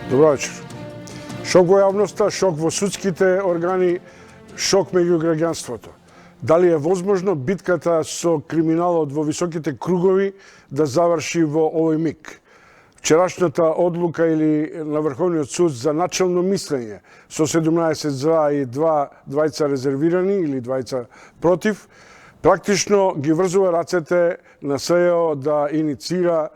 Добро вечер. Шок во јавноста, шок во судските органи, шок меѓу граѓанството. Дали е возможно битката со криминалот во високите кругови да заврши во овој миг? Вчерашната одлука или на Врховниот суд за начелно мислење со 17 за и двајца резервирани или двајца против, практично ги врзува рацете на СЈО да иницира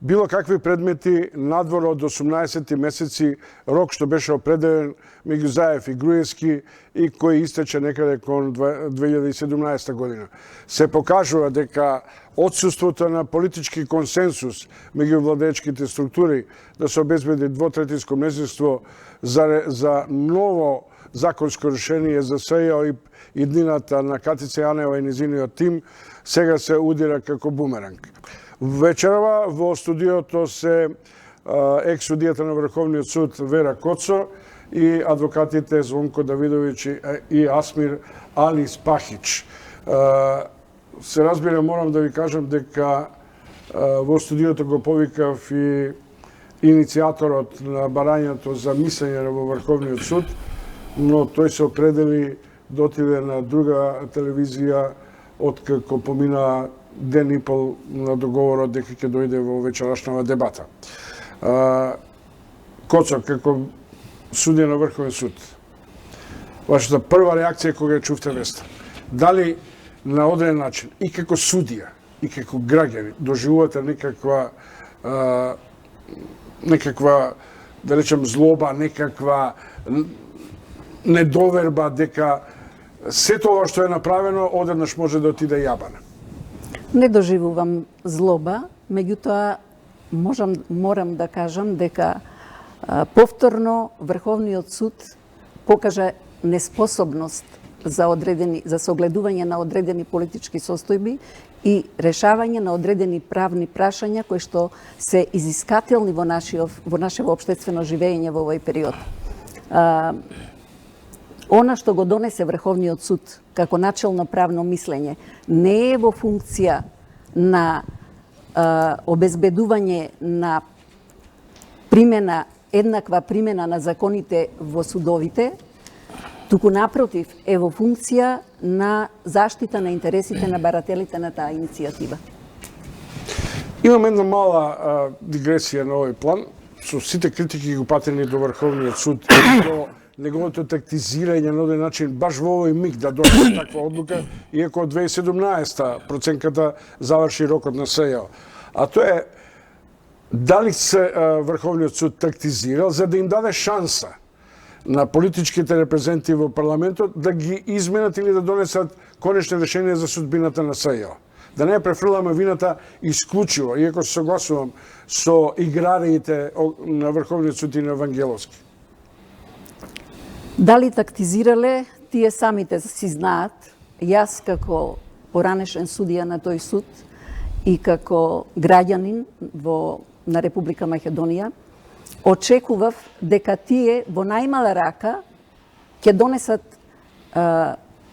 било какви предмети надвор од 18 месеци рок што беше определен меѓу Заев и Груевски и кој истече некаде кон 2017 година. Се покажува дека отсуството на политички консенсус меѓу владеечките структури да се обезбеди двотретинско мнозинство за ново законско решение за СЈО и иднината на Катица Јанева и низиниот тим сега се удира како бумеранг. Вечерва во студиото се екс-судијата на Врховниот суд Вера Коцо и адвокатите Звонко Давидовиќ и Асмир Али Спахич. Се разбира, морам да ви кажам дека во студиото го повикав и иницијаторот на барањето за мислење во Врховниот суд, но тој се определи да отиде на друга телевизија откако помина ден и пол на договорот дека ќе дојде во вечерашнава дебата. Коцо, како судија на Врховен суд, вашата прва реакција кога ја чувте веста, дали на одреден начин и како судија и како граѓани доживувате некаква да речем злоба, некаква недоверба дека сето ова што е направено одеднаш може да отиде јабана? Не доживувам злоба, меѓутоа морам да кажам дека повторно Врховниот суд покажа неспособност за согледување на одредени политички состојби и решавање на одредени правни прашања кои што се изискателни во нашето општествено живење во овој период. Она што го донесе Врховниот суд како начелно правно мислење не е во функција на обезбедување на еднаква примена на законите во судовите, туку напротив е во функција на заштита на интересите на барателите на таа иницијатива. Имам една мала дигресија на овој план. Со сите критики го патени до Врховниот суд и до неговото тактизирање на оден начин баш во овој миг да дојде таква одлука, иако од 2017 проценката заврши рокот на СЈО. А тоа е дали се Врховниот суд тактизирал за да им даде шанса на политичките репрезенти во парламентот да ги изменат или да донесат конечни решенија за судбината на СЈО. Да не префрламе вината исклучиво, иако се согласувам со играриите на Врховниот суд и на Евангеловски. Дали тактизирале, тие самите си знаат. Јас како поранешен судија на тој суд и како граѓанин на Република Македонија, очекував дека тие во најмала рака ќе донесат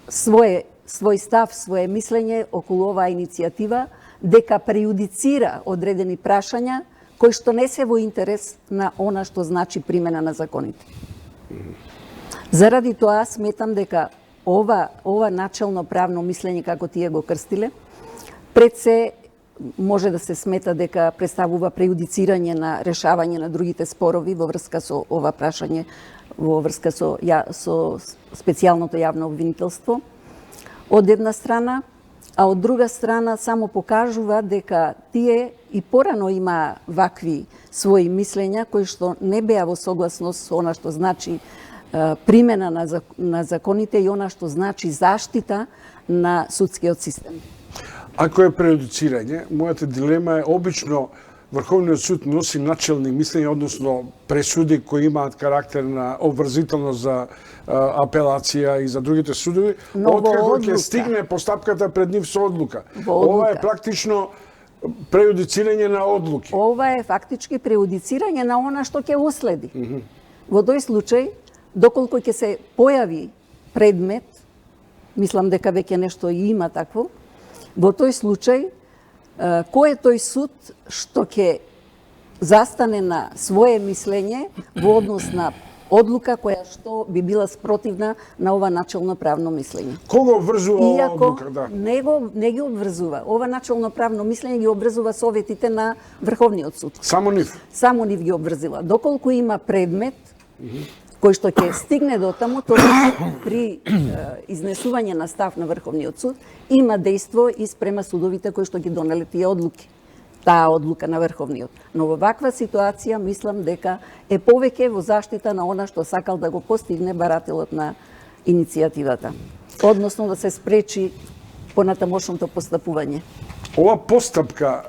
свој став, свое мислење околу оваа иницијатива, дека прејудицира одредени прашања кои што не се во интерес на она што значи примена на законите. Заради тоа сметам дека ова начелно правно мислење како тие го крстиле, пред се може да се смета дека представува прејудицирање на решавање на другите спорови во врска со ова прашање, во врска со специјалното јавно обвинителство, од една страна, а од друга страна само покажува дека тие и порано има вакви своји мислења кои што не беа во согласност со она што значи примена на законите и она што значи заштита на судскиот систем. Ако е прејудицирање, мојата дилема е обично Врховниот суд носи начелни мислења, односно пресуди кои имаат карактер на обврзителност за апелација и за другите судови, откако ќе стигне постапката пред нив со одлука. Ова е практично прејудицирање на одлуки. Ова е фактички прејудицирање на она што ќе уследи. Во тој случај, доколку ќе се појави предмет, мислам дека веќе нешто и има такво, во тој случај, кој е тој суд што ќе застане на свое мислење во однос на одлука која што би била спротивна на ова начелно правно мислење. Кого обврзува ова Иако одлука? Да. не ги обврзува. Ова начелно правно мислење ги обврзува советите на Врховниот суд. Само нив? Само нив ги обврзила. Доколку има предмет кој што ќе стигне до таму, тоа при изнесување на став на Врховниот суд има дејство и спрема судовите кои што ги донеле тие одлуки. Таа одлука на Врховниот. Но во ваква ситуација мислам дека е повеќе во заштита на она што сакал да го постигне барателот на иницијативата. Односно да се спречи понатамошното постапување. Ова постапка,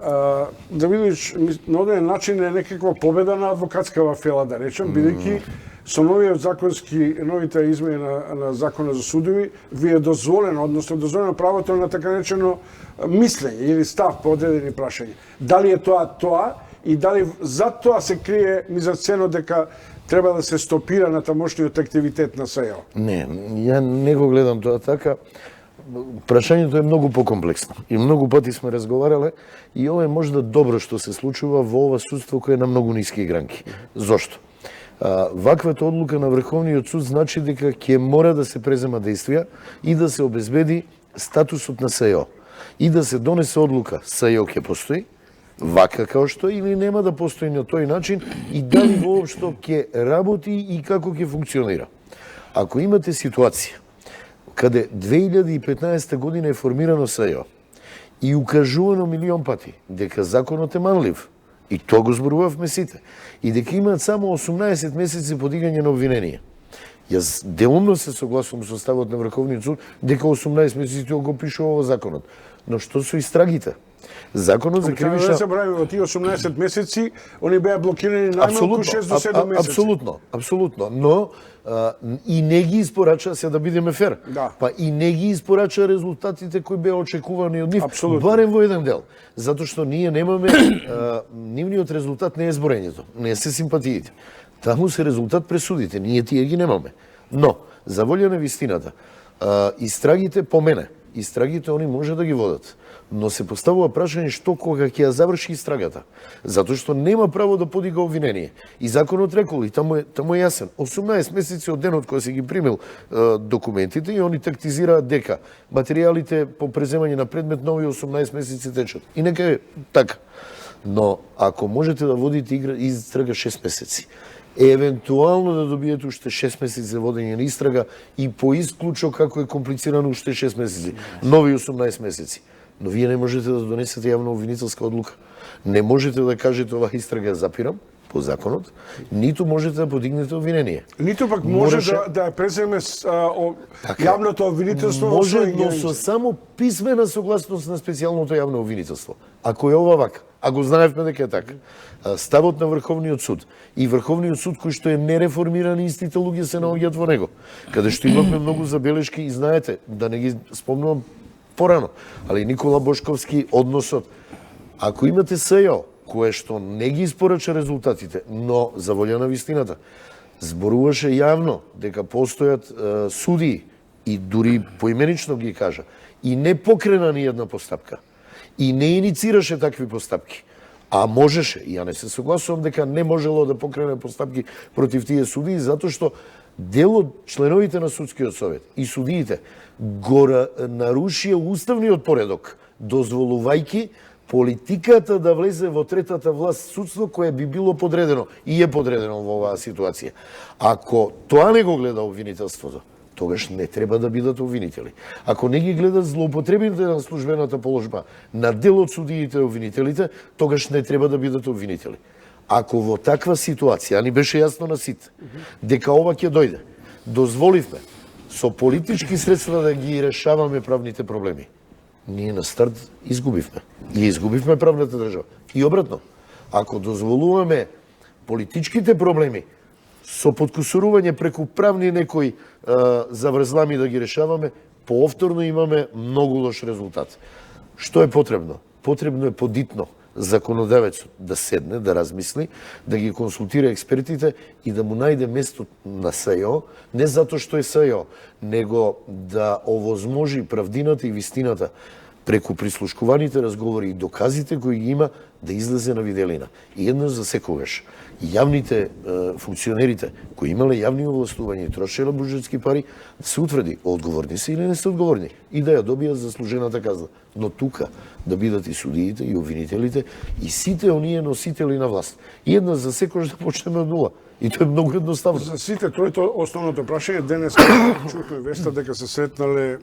да видиш, на оден начин е некаква победа на адвокатскава фела, да речем, бидејќи со новите измени на Закона за судови, ви е дозволено, односно дозволено правото на така наречено мислење или став по одредени прашања. Дали е тоа и дали за тоа се крие мизацено дека треба да се стопира на тамошниот активитет на СЈО? Не, ја не го гледам тоа така. Прашањето е многу покомплексно и многу пати сме разговарале и ова е можда добро што се случува во ова судство кое е на многу ниски гранки. Зошто? Ваквата одлука на Врховниот суд значи дека ќе мора да се презема действија и да се обезбеди статусот на СЈО и да се донесе одлука СЈО ќе постои вака како што или нема да постои на тој начин и дали воопшто ќе работи и како ќе функционира. Ако имате ситуација каде 2015 година е формирано СЈО и укажувано милион пати дека законот е манлив, и тоа го зборувавме сите, и дека имаат само 18 месеци подигање на обвинение. Јас делумно се согласувам со ставот на Врховниот суд дека 18 месеци тоа го пишува во законот. Но што со истрагите? Законот за кривична... Да се прави во тие 18 месеци, они беа блокирани најмалку 6 до 7 месеци. Апсолутно. Но и не ги испорача, се да бидеме фер, Да. па и не ги испорача резултатите кои беа очекувани од нив, барем во еден дел. Затоа што ние немаме, нивниот резултат не е зборењето, не се симпатиите. Таму се резултат пресудите, ние тие ги немаме. Но, за волја на вистината, истрагите по мене, истрагите они може да ги водат, но се поставува прашање што кога ќе ја заврши истрагата. Затоа што нема право да подига обвинение. И законот рекол, и таму е јасен, 18 месеци од денот кога се ги примил документите и они тактизираат дека материјалите по преземање на предмет нови 18 месеци течат. И нека е така. Но ако можете да водите истрага 6 месеци, евентуално да добиете уште 6 месеци за водење на истрага и по исклучок како е комплицирано уште 6 месеци, нови 18 месеци. Но вие не можете да донесете јавно обвинителска одлука. Не можете да кажете ова истрага запирам по законот, ниту можете да подигнете обвинение. Ниту пак може да ја преземе јавното обвинителство. Може, но со само писмена согласност на специјалното јавно обвинителство. Ако е ова вака, а го знаевме дека е така, ставот на Врховниот суд и Врховниот суд кој што е нереформиран и истите луѓе се наоѓаат во него, каде што имавме многу забелешки и знаете, да не ги спомнувам порано, али Никола Бошковски односот. Ако имате СЈО, кое што не ги испорача резултатите, но за волја на вистината, зборуваше јавно дека постојат судии и дури поименично ги кажа, и не покрена ни една постапка, и не иницираше такви постапки, а можеше, и ја не се согласувам дека не можело да покрене постапки против тие судии, затоа што дел од членовите на судскиот совет и судиите го нарушија уставниот поредок, дозволувајќи политиката да влезе во третата власт судство кое би било подредено и е подредено во оваа ситуација. Ако тоа не го гледа обвинителството, тогаш не треба да бидат обвинители. Ако не ги гледат злоупотребите на службената положба на дел од судиите и обвинителите, тогаш не треба да бидат обвинители. Ако во таква ситуација, а ни беше јасно на сите, дека ова ќе дојде, дозволивме со политички средства да ги решаваме правните проблеми, ние на старт изгубивме. И изгубивме правната држава. И обратно, ако дозволуваме политичките проблеми со подкусурување преку правни некои заврзлами да ги решаваме, повторно имаме многу лош резултат. Што е потребно? Потребно е подитно законодавецот да седне, да размисли, да ги консултира експертите и да му најде место на СЈО, не затоа што е СЈО, него да овозможи правдината и вистината преку прислушкуваните разговори и доказите кои ги има да излезе на виделина. И еднаш за секогаш јавните функционерите кои имале јавни овластувања и трошеле буџетски пари, да се утврди одговорни се или не се одговорни и да ја добијат заслужената казна. Но тука да бидат и судиите и обвинителите и сите оние носители на власт. И еднаш за секогаш да почнеме од нула. И тоа е многу едноставно. За сите, тоа е основното прашање. Денес чухме веста дека се сретнале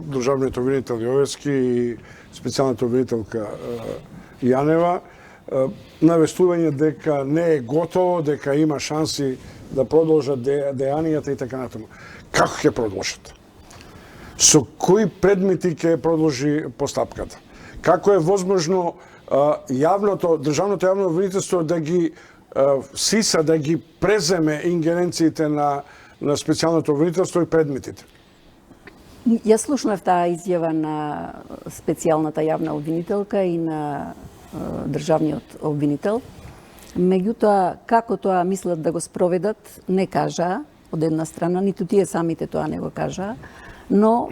државниот обвинител Јовевски и специјалната обвинителка Јанева, навестување дека не е готово, дека има шанси да продолжат дејанијата и така натаму. Како ќе продолжат? Со кои предмети ќе продолжи постапката? Како е возможно државното јавно обвинителство да ги сиса, да ги преземе ингеренциите на специјалното обвинителство и предметите? Јас слушнав таа изјава на специјалната јавна обвинителка и на државниот обвинител. Меѓутоа, како тоа мислат да го спроведат, не кажаа од една страна, ниту тие самите тоа не го кажаа, но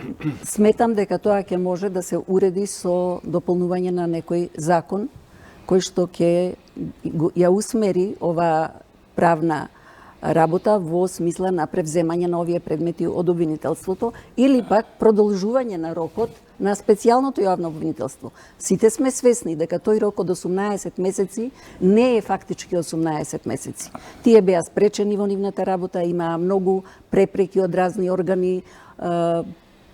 сметам дека тоа ќе може да се уреди со дополнување на некој закон кој што ќе ја усмери ова правна работа во смисла на превземање на овие предмети од обвинителството или пак продолжување на рокот на специјалното јавно обвинителство. Сите сме свесни дека тој рок од 18 месеци не е фактички 18 месеци. Тие беа спречени во нивната работа, имаа многу препреки од разни органи,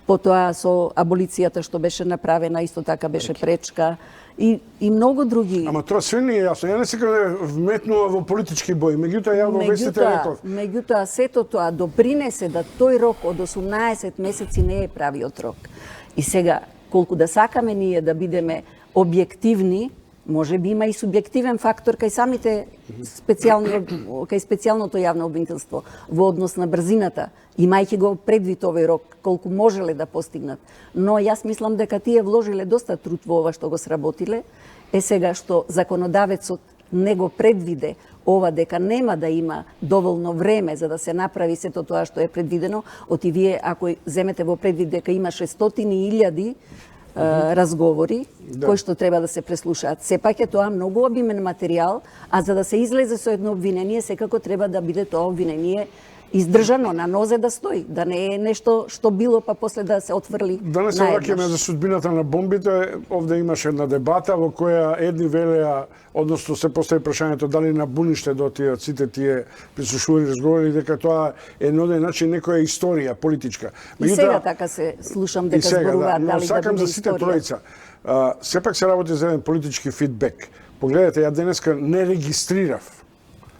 потоа со аболицијата што беше направена, исто така беше пречка и многу други. Ама тоа све не е јасно. Ја не сакам да вметнува во политички бој. Меѓутоа ја во вестите реков. Меѓутоа сето тоа допринесе да тој рок од 18 месеци не е правиот рок. И сега, колку да сакаме ние да бидеме објективни, може би има и субјективен фактор кај самите специјалното јавно обвинителство во однос на брзината, имајќи го предвид овој рок, колку можеле да постигнат. Но јас мислам дека тие вложиле доста труд во ова што го сработиле. Сега што законодавецот не го предвиде ова дека нема да има доволно време за да се направи сето тоа што е предвидено, оти вие ако земете во предвид дека има 600.000 разговори кои што треба да се преслушаат. Сепак е тоа многу обимен материјал, а за да се излезе со едно обвинение, секако треба да биде тоа обвинение издржано на нозе да стои, да не е нешто што било па после да се отврли. Да не се враќаме за судбината на бомбите. Овде имаше една дебата во која едни велеа, односно се постави прашањето дали на буниште до сите тие прислушувани разговори дека тоа е на оден начин некоја историја политичка. И сега така се слушам дека зборуваат дали да сакам биде за сите историја. тројца. Сепак се работи за еден политички фидбек. Погледате, ја денеска не регистрирав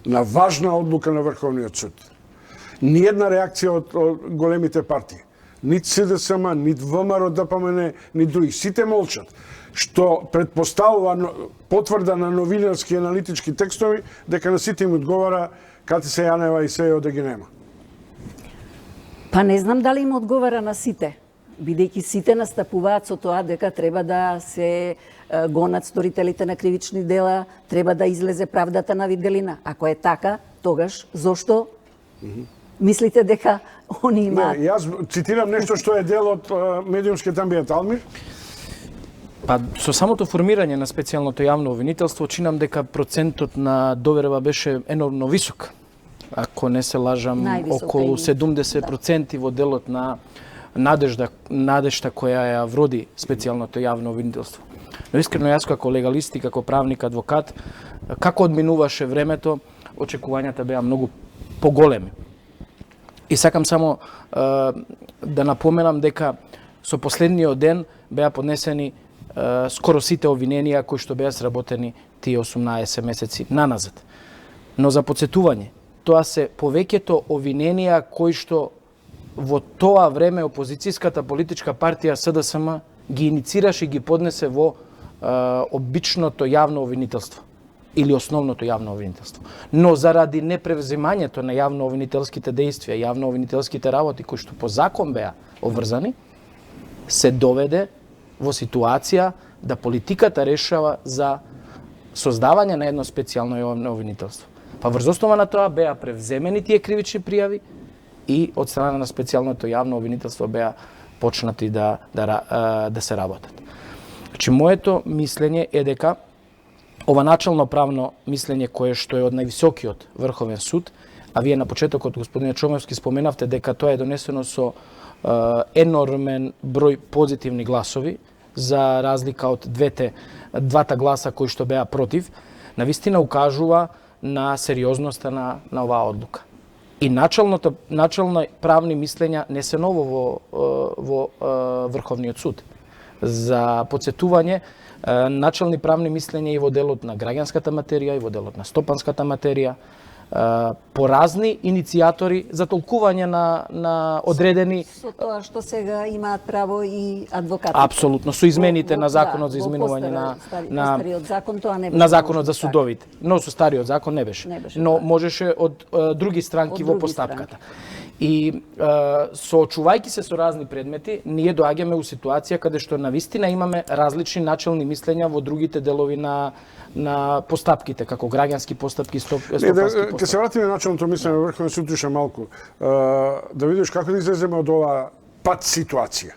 на важна одлука на Врховниот суд ниједна реакција од големите партии. Нит СДСМ, нит ВМРО, ДПМН, нит други. Сите молчат. Што предпоставува потврда на новинарски аналитички текстови дека на сите им одговара Катиса Јанева и СЕО да ги нема. Па не знам дали им одговара на сите, бидејќи сите настапуваат со тоа дека треба да се гонат сторителите на кривични дела, треба да излезе правдата на виделина. Ако е така, тогаш зошто мислите дека они имаат? Не, јас цитирам нешто што е дел од медиумскиот амбиент. Алмир? Па со самото формирање на специјалното јавно обвинителство чинам дека процентот на доверба беше енормно висок. Ако не се лажам, околу 70% во делот на надежта која ја вроди специјалното јавно обвинителство. Но искрено јас како легалист и како правник, адвокат, како одминуваше времето, очекувањата беа многу поголеми. И сакам само да напоменам дека со последниот ден беа поднесени скоро сите обвиненија кои што беа сработени тие 18 месеци наназад. Но за подсетување, тоа се повеќето обвиненија кои што во тоа време опозицијската политичка партија СДСМ ги иницираше и ги поднесе во обичното јавно обвинителство или основното јавно обвинителство. Но заради непревземањето на јавно обвинителските дејствија, јавно обвинителските работи кои што по закон беа обврзани, се доведе во ситуација да политиката решава за создавање на едно специјално јавно обвинителство. Па врз основа на тоа беа превземени тие кривични пријави и од страна на специјалното јавно обвинителство беа почнати да се работат. Значи, моето мислење е дека ова начално правно мислење кое што е од највисокиот Врховен суд, а вие на почетокот, господине Чомевски, споменавте дека тоа е донесено со енормен број позитивни гласови, за разлика од двата гласа кои што беа против, навистина укажува на сериозноста на оваа одлука. И начални правни мислења не се ново во Врховниот суд. За подсетување, начални правни мислења и во делот на граѓанската материја, и во делот на стопанската материја, по разни иницијатори за толкување на одредени... Со тоа што сега имаат право и адвокатите. Апсолутно, со измените на законот за изменување стариот закон, тоа не беше на законот за судовите. Но со стариот закон не беше. Но така. можеше од други странки во постапката. И соочувајќи се со разни предмети, ние доаѓаме у ситуација каде што навистина имаме различни начални мислења во другите делови на постапките, како граѓански постапки, стопански постапки. Ке се вратиме на началното мислење на Врховен суд уште малку. Да видиш како да излеземе од оваа пат ситуација.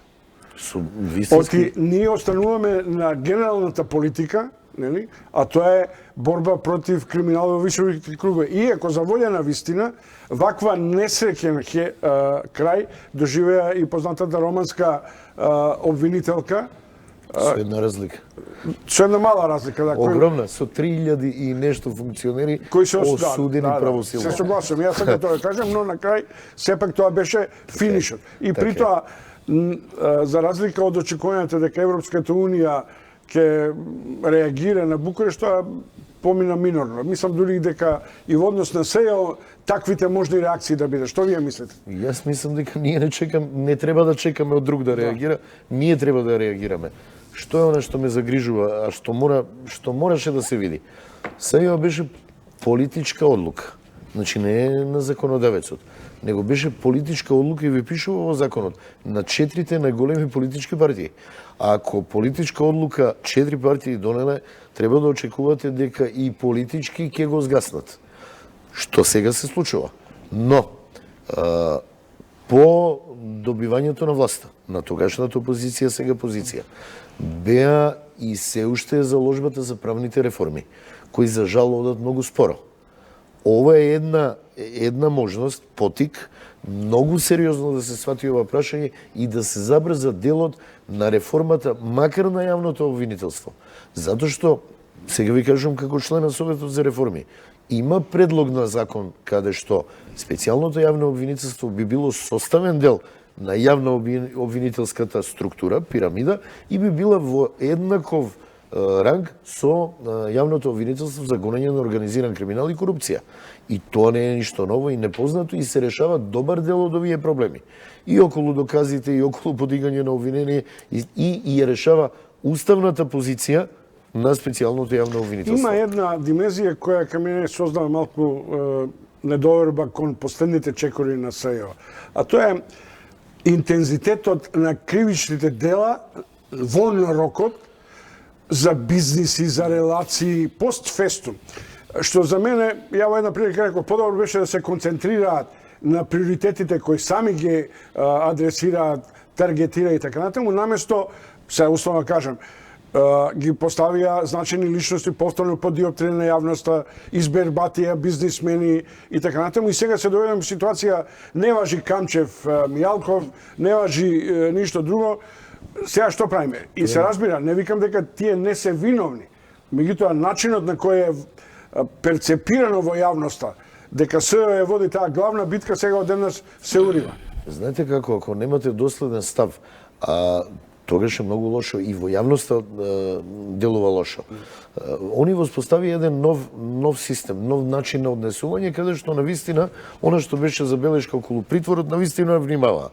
Оти ние остануваме на генералната политика, нели? А тоа е борба против криминал во високите кругови. Иако за волја на вистина, ваква несреќен крај доживеа и познатата романска обвинителка. Со една разлика. Со една мала разлика, да. Огромна, со 3000 и нешто функционери кои се осудени правосилно. Се согласувам, јас сакам тоа да кажам, но на крај сепак тоа беше финишот. И при тоа, за разлика од очекувањата дека Европската унија ќе реагира на Букурешт, тоа помина минорно. Мислам дури дека и во однос на СЕО таквите можни реакции да биде. Што вие мислите? Јас мислам дека ние не треба да чекаме од друг да реагира, ние треба да реагираме. Што е она што ме загрижува, а што мораше да се види? СЕО беше политичка одлука. Значи не е на законодавецот, него беше политичка одлука и ви пишува во законот на 4 најголеми политички партии. А ако политичка одлука 4 партии донеле, треба да очекувате дека и политички ќе го згаснат. Што сега се случува. Но, по добивањето на власта, на тогашната опозиција, сега позиција, беа и се уште е заложбата за правните реформи, кои за жал одат многу споро. Ова е една можност, потик, многу сериозно да се свати ова прашање и да се забрза делот на реформата, макар на јавното обвинителство. Затоа што, сега ви кажам како член на Советот за реформи, има предлог на закон каде што специјалното јавно обвинителство би било составен дел на јавно обвинителската структура, пирамида, и би била во еднаков ранг со јавното обвинителство за гонење на организиран криминал и корупција. И тоа не е ништо ново и непознато и се решава добар дел од овие проблеми. И околу доказите, и околу подигање на обвинение, и ја решава уставната позиција на специјалното јавно обвинителство. Има една димензија која кај мене создава малку недоверба кон последните чекори на СЕО. А тоа е интензитетот на кривичните дела во рокот за бизниси, за релации, постфестум. Што за мене, ја во една прилика реков, подобро беше да се концентрираат на приоритетите кои сами ги адресираат, таргетираат и така натаму, наместо, се условно кажам, ги поставија значени личности повторно под диоптрија на јавноста, избербатија, бизнисмени и така натаму. И сега се дојдеме во ситуација, не важи Камчев, Мијалков, не важи ништо друго. Сега што правиме? И се разбира, не викам дека тие не се виновни, меѓутоа начинот на кој е перцепирано во јавноста, дека СЕО ја води таа главна битка, сега одеднаш се урива. Знаете како, ако немате доследен став, тогаш е многу лошо и во јавноста делува лошо. Они воспостави еден нов систем, нов начин на однесување, каде што навистина, она што беше забелешка околу притворот, навистина внимава.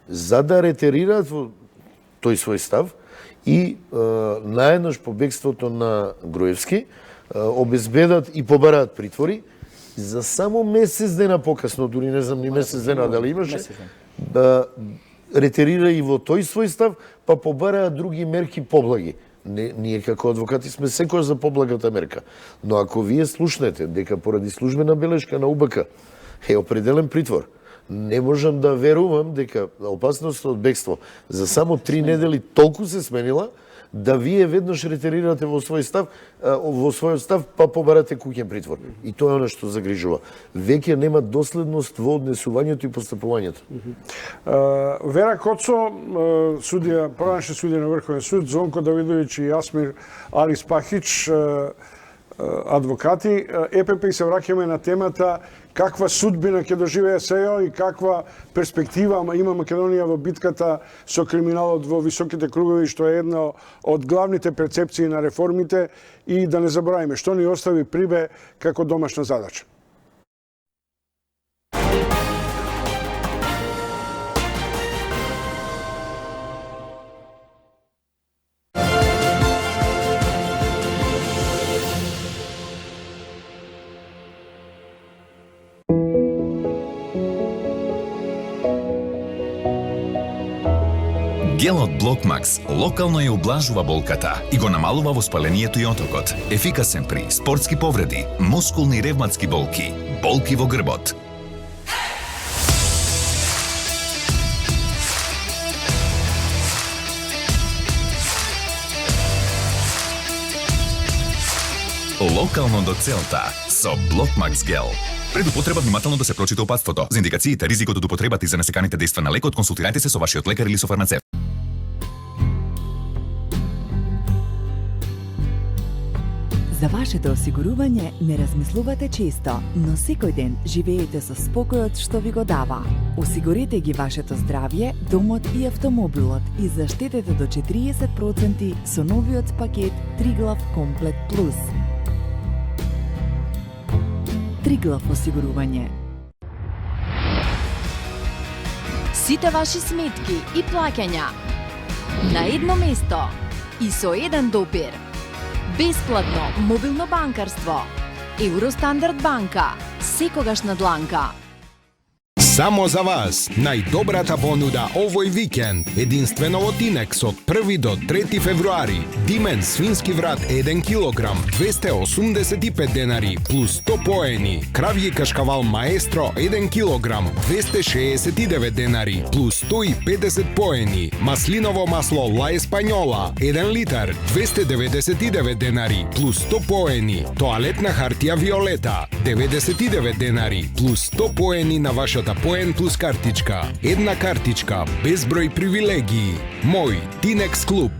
За да ретерираат во тој свој став и наеднаш по бегството на Груевски обезбедат и побараат притвори, за само месец дена покасно, дури не знам ни месец дена дали имаше, ретерира и во тој свој став, па побараа други мерки поблаги. Ние како адвокати сме секој за поблагата мерка. Но ако вие слушнете дека поради службена белешка на УБК е определен притвор, не можам да верувам дека опасноста од бегство за само 3 недели толку се сменила, да вие веднаш ретерирате во својот став, па побарате куќен притвор. И тоа е оно што загрижува. Веќе нема доследност во однесувањето и постапувањето. Вера Коцо, поранешни судија на Врховен суд, Звонко Давидовиќ и Јасмир Али Спахич, адвокати. ЕПП и се враќаме на темата каква судбина ќе доживее СЕО и каква перспектива има Македонија во битката со криминалот во високите кругови, што е една од главните перцепции на реформите, и да не забораваме што ни остави Прибе како домашна задача. Гел од Блокмакс локално ја ублажува болката и го намалува воспалението и отокот. Ефикасен при спортски повреди, мускулни и ревматски болки, болки во грбот. Локално до целта со Блокмакс гел. Пред употреба внимателно да се прочита опатството. За индикациите, ризикот од употребата и за несеканите дејства на лекот, консултирајте се со вашиот лекар или со фармацевт. За вашето осигурување не размислувате често, но секој ден живеете со спокојот што ви го дава. Осигурете ги вашето здравје, домот и автомобилот и заштетете до 40% со новиот пакет Триглав Комплет Плюс. Триглав осигурување. Сите ваши сметки и плаќања на едно место и со еден допир. Бесплатно мобилно банкарство. Евростандард банка. Секогаш на дланка. Само за вас, најдобрата понуда овој викенд, единствено во Тинекс од 1 до 3 февруари. Димен свински врат 1 килограм, 285 денари, плюс 100 поени. Кравји кашкавал маестро 1 килограм, 269 денари, плюс 150 поени. Маслиново масло Ла Еспањола 1 литар, 299 денари, плюс 100 поени. Тоалетна хартија Виолета 99 денари, плюс 100 поени на вашата поен плюс картичка. Една картичка, безброј привилегии. Мој Тинекс клуб.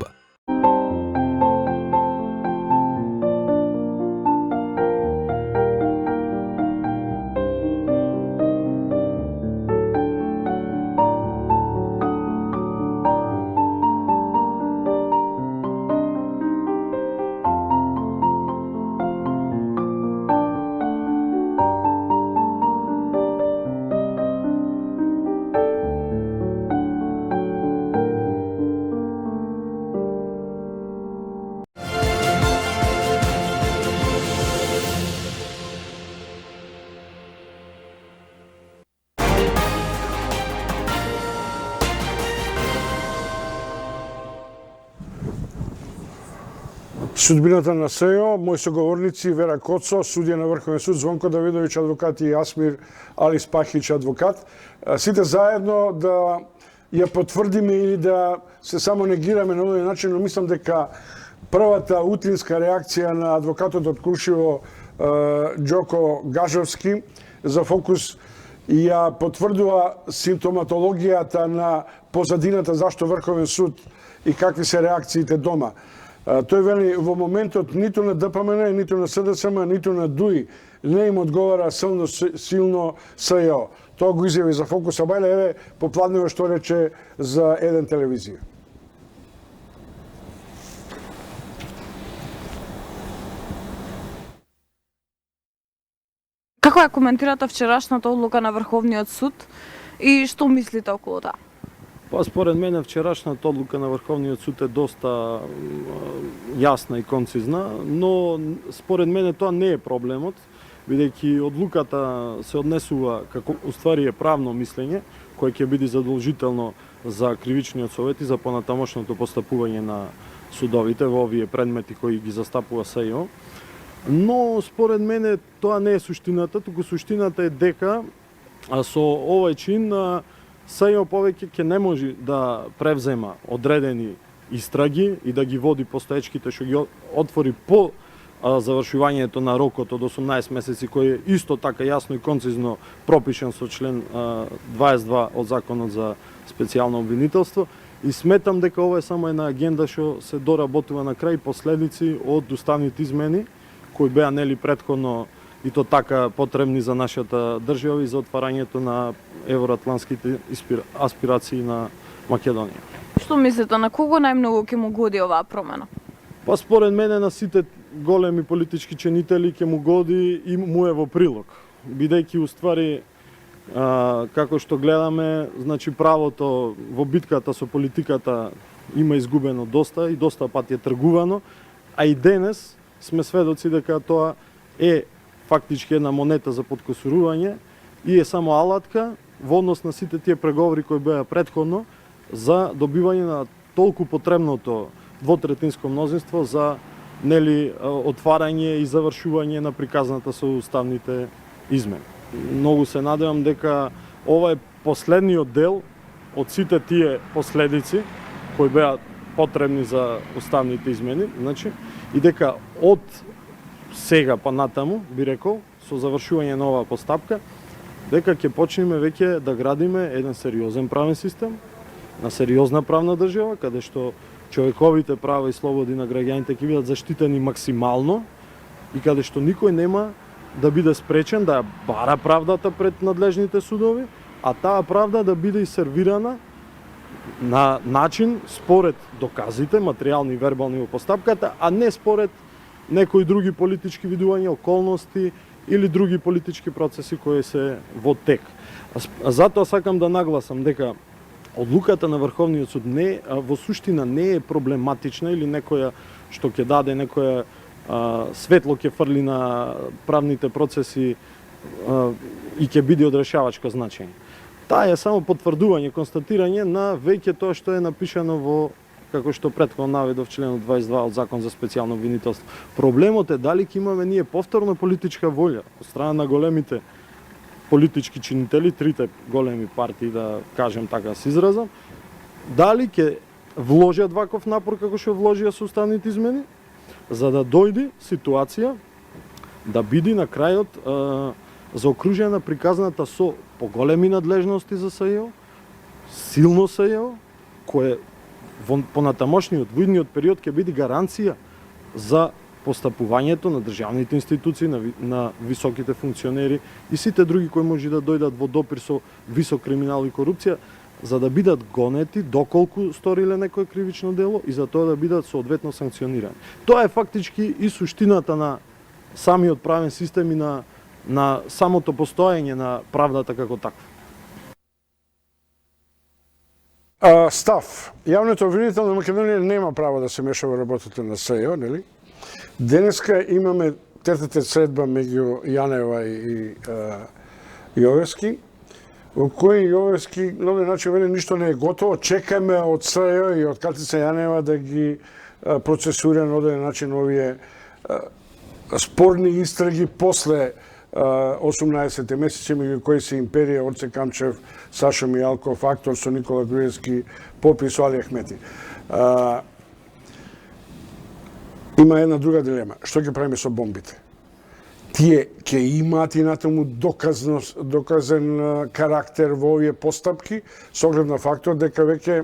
Судбината на СЕО, мои соговорници Вера Коцо, судија на Врховен суд, Звонко Давидовиќ, адвокат, и Јасмир Али Спахич, адвокат. Сите заедно да ја потврдиме или да се само негираме на овој начин, но мислам дека првата утринска реакција на адвокатот од Крушево Џоко Гажовски за Фокус ја потврдува симптоматологијата на позадината зашто Врховен суд и какви се реакциите дома. Тој вели во моментот ниту на ДПМН, ниту на СДСМ, ниту на ДУИ не им одговара силно СЈО. Тоа го изјави за Фокус, а бајле еве попладнево што рече за еден телевизија. Како ја коментирате вчерашната одлука на Врховниот суд и што мислите околу таа? Па според мене вчерашната одлука на Врховниот суд е доста јасна и концизна, но според мене тоа не е проблемот, бидејќи одлуката се однесува како уствари е правно мислење, кое ќе биде задолжително за кривичниот совет и за понатамошното постапување на судовите во овие предмети кои ги застапува СЈО. Но според мене тоа не е суштината, туку суштината е дека со овој чин СЈО повеќе ќе не може да превзема одредени истраги и да ги води постоечките што ги отвори по завршувањето на рокот од 18 месеци, кој е исто така јасно и концизно пропишен со член 22 од Законот за специјално обвинителство. И сметам дека ова е само една агенда што се доработува на крај последици од уставните измени кои беа нели претходно и то така потребни за нашата држава и за отварањето на евроатлантските аспирации на Македонија. Што мислите, на кого најмногу ќе му годи оваа промена? Па според мене на сите големи политички ченители ќе му годи и му е во прилог. Бидејќи уствари како што гледаме, значи правото во битката со политиката има изгубено доста и доста пати е тргувано, а и денес сме сведоци дека тоа е фактички една монета за подкосурување и е само алатка во однос на сите тие преговори кои беа претходно за добивање на толку потребното двотретинско мнозинство за нели отварање и завршување на приказната со уставните измени. Многу се надевам дека ова е последниот дел од сите тие последици кои беа потребни за уставните измени, значи, и дека од сега па натаму, би рекол, со завршување на оваа постапка, дека ќе почнеме веќе да градиме еден сериозен правен систем, на сериозна правна држава, каде што човековите права и слободи на граѓаните ќе бидат заштитени максимално и каде што никој нема да биде спречен да ја бара правдата пред надлежните судови, а таа правда да биде и сервирана на начин според доказите, материјални и вербални во постапката, а не според некои други политички видувања, околности или други политички процеси кои се во тек. Затоа сакам да нагласам дека одлуката на Врховниот суд не во суштина не е проблематична или некоја што ќе даде некоја светло ќе фрли на правните процеси и ќе биде од решавачко значење. Таа е само потврдување, констатирање на веќе тоа што е напишано во, како што претходно наведов, членот 22 од Закон за специјално обвинителство. Проблемот е дали ќе имаме ние повторно политичка волја од страна на големите политички чинители, трите големи партии, да кажем така се изразам, дали ќе вложат ваков напор како што вложија со уставните измени, за да дојде ситуација да биде на крајот заокружена приказната со поголеми надлежности за СЈО, силно СЈО, кое во понатамошниот воидниот период ќе биде гаранција за постапувањето на државните институции, на високите функционери и сите други кои може да дојдат во допир со висок криминал и корупција, за да бидат гонети доколку сториле некое кривично дело и за тоа да бидат соодветно санкционирани. Тоа е фактички и суштината на самиот правен систем и на самото постоење на правдата како таква. Став. Јавниот обвинител на Македонија нема право да се меша во работата на СЈО, нели? Денеска имаме третата средба меѓу Јанева и Јовевски, во кој Јовевски на овој начин вели ништо не е готово, чекаме од СЈО и од Катица Јанева да ги процесуира на одреден начин овие спорни истраги после 18 месеци меѓу кои се Империја, Орце Камчев, Сашо Мијалков, Актор со Никола Груевски, Попи со Али Ахмети. Има една друга дилема. Што ќе правиме со бомбите? Тие ќе имаат и натаму доказен карактер во овие постапки, со оглед на фактот дека веќе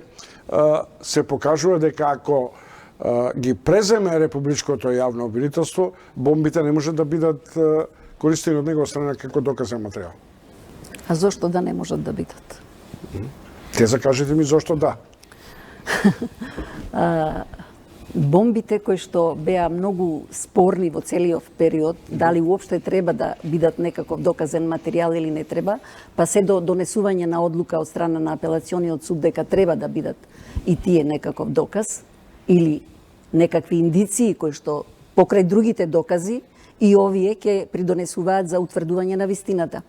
се покажува дека ако ги преземе републичкото јавно обвинителство, бомбите не може да бидат користени од негова страна како доказен материјал. А зошто да не можат да бидат? Те закажете ми зошто да. Бомбите кои што беа многу спорни во целиот период, дали уопште треба да бидат некаков доказен материјал или не треба, па се до донесување на одлука од страна на апелациониот суд дека треба да бидат и тие некаков доказ или некакви индиции кои што покрај другите докази и овие ќе придонесуваат за утврдување на вистината.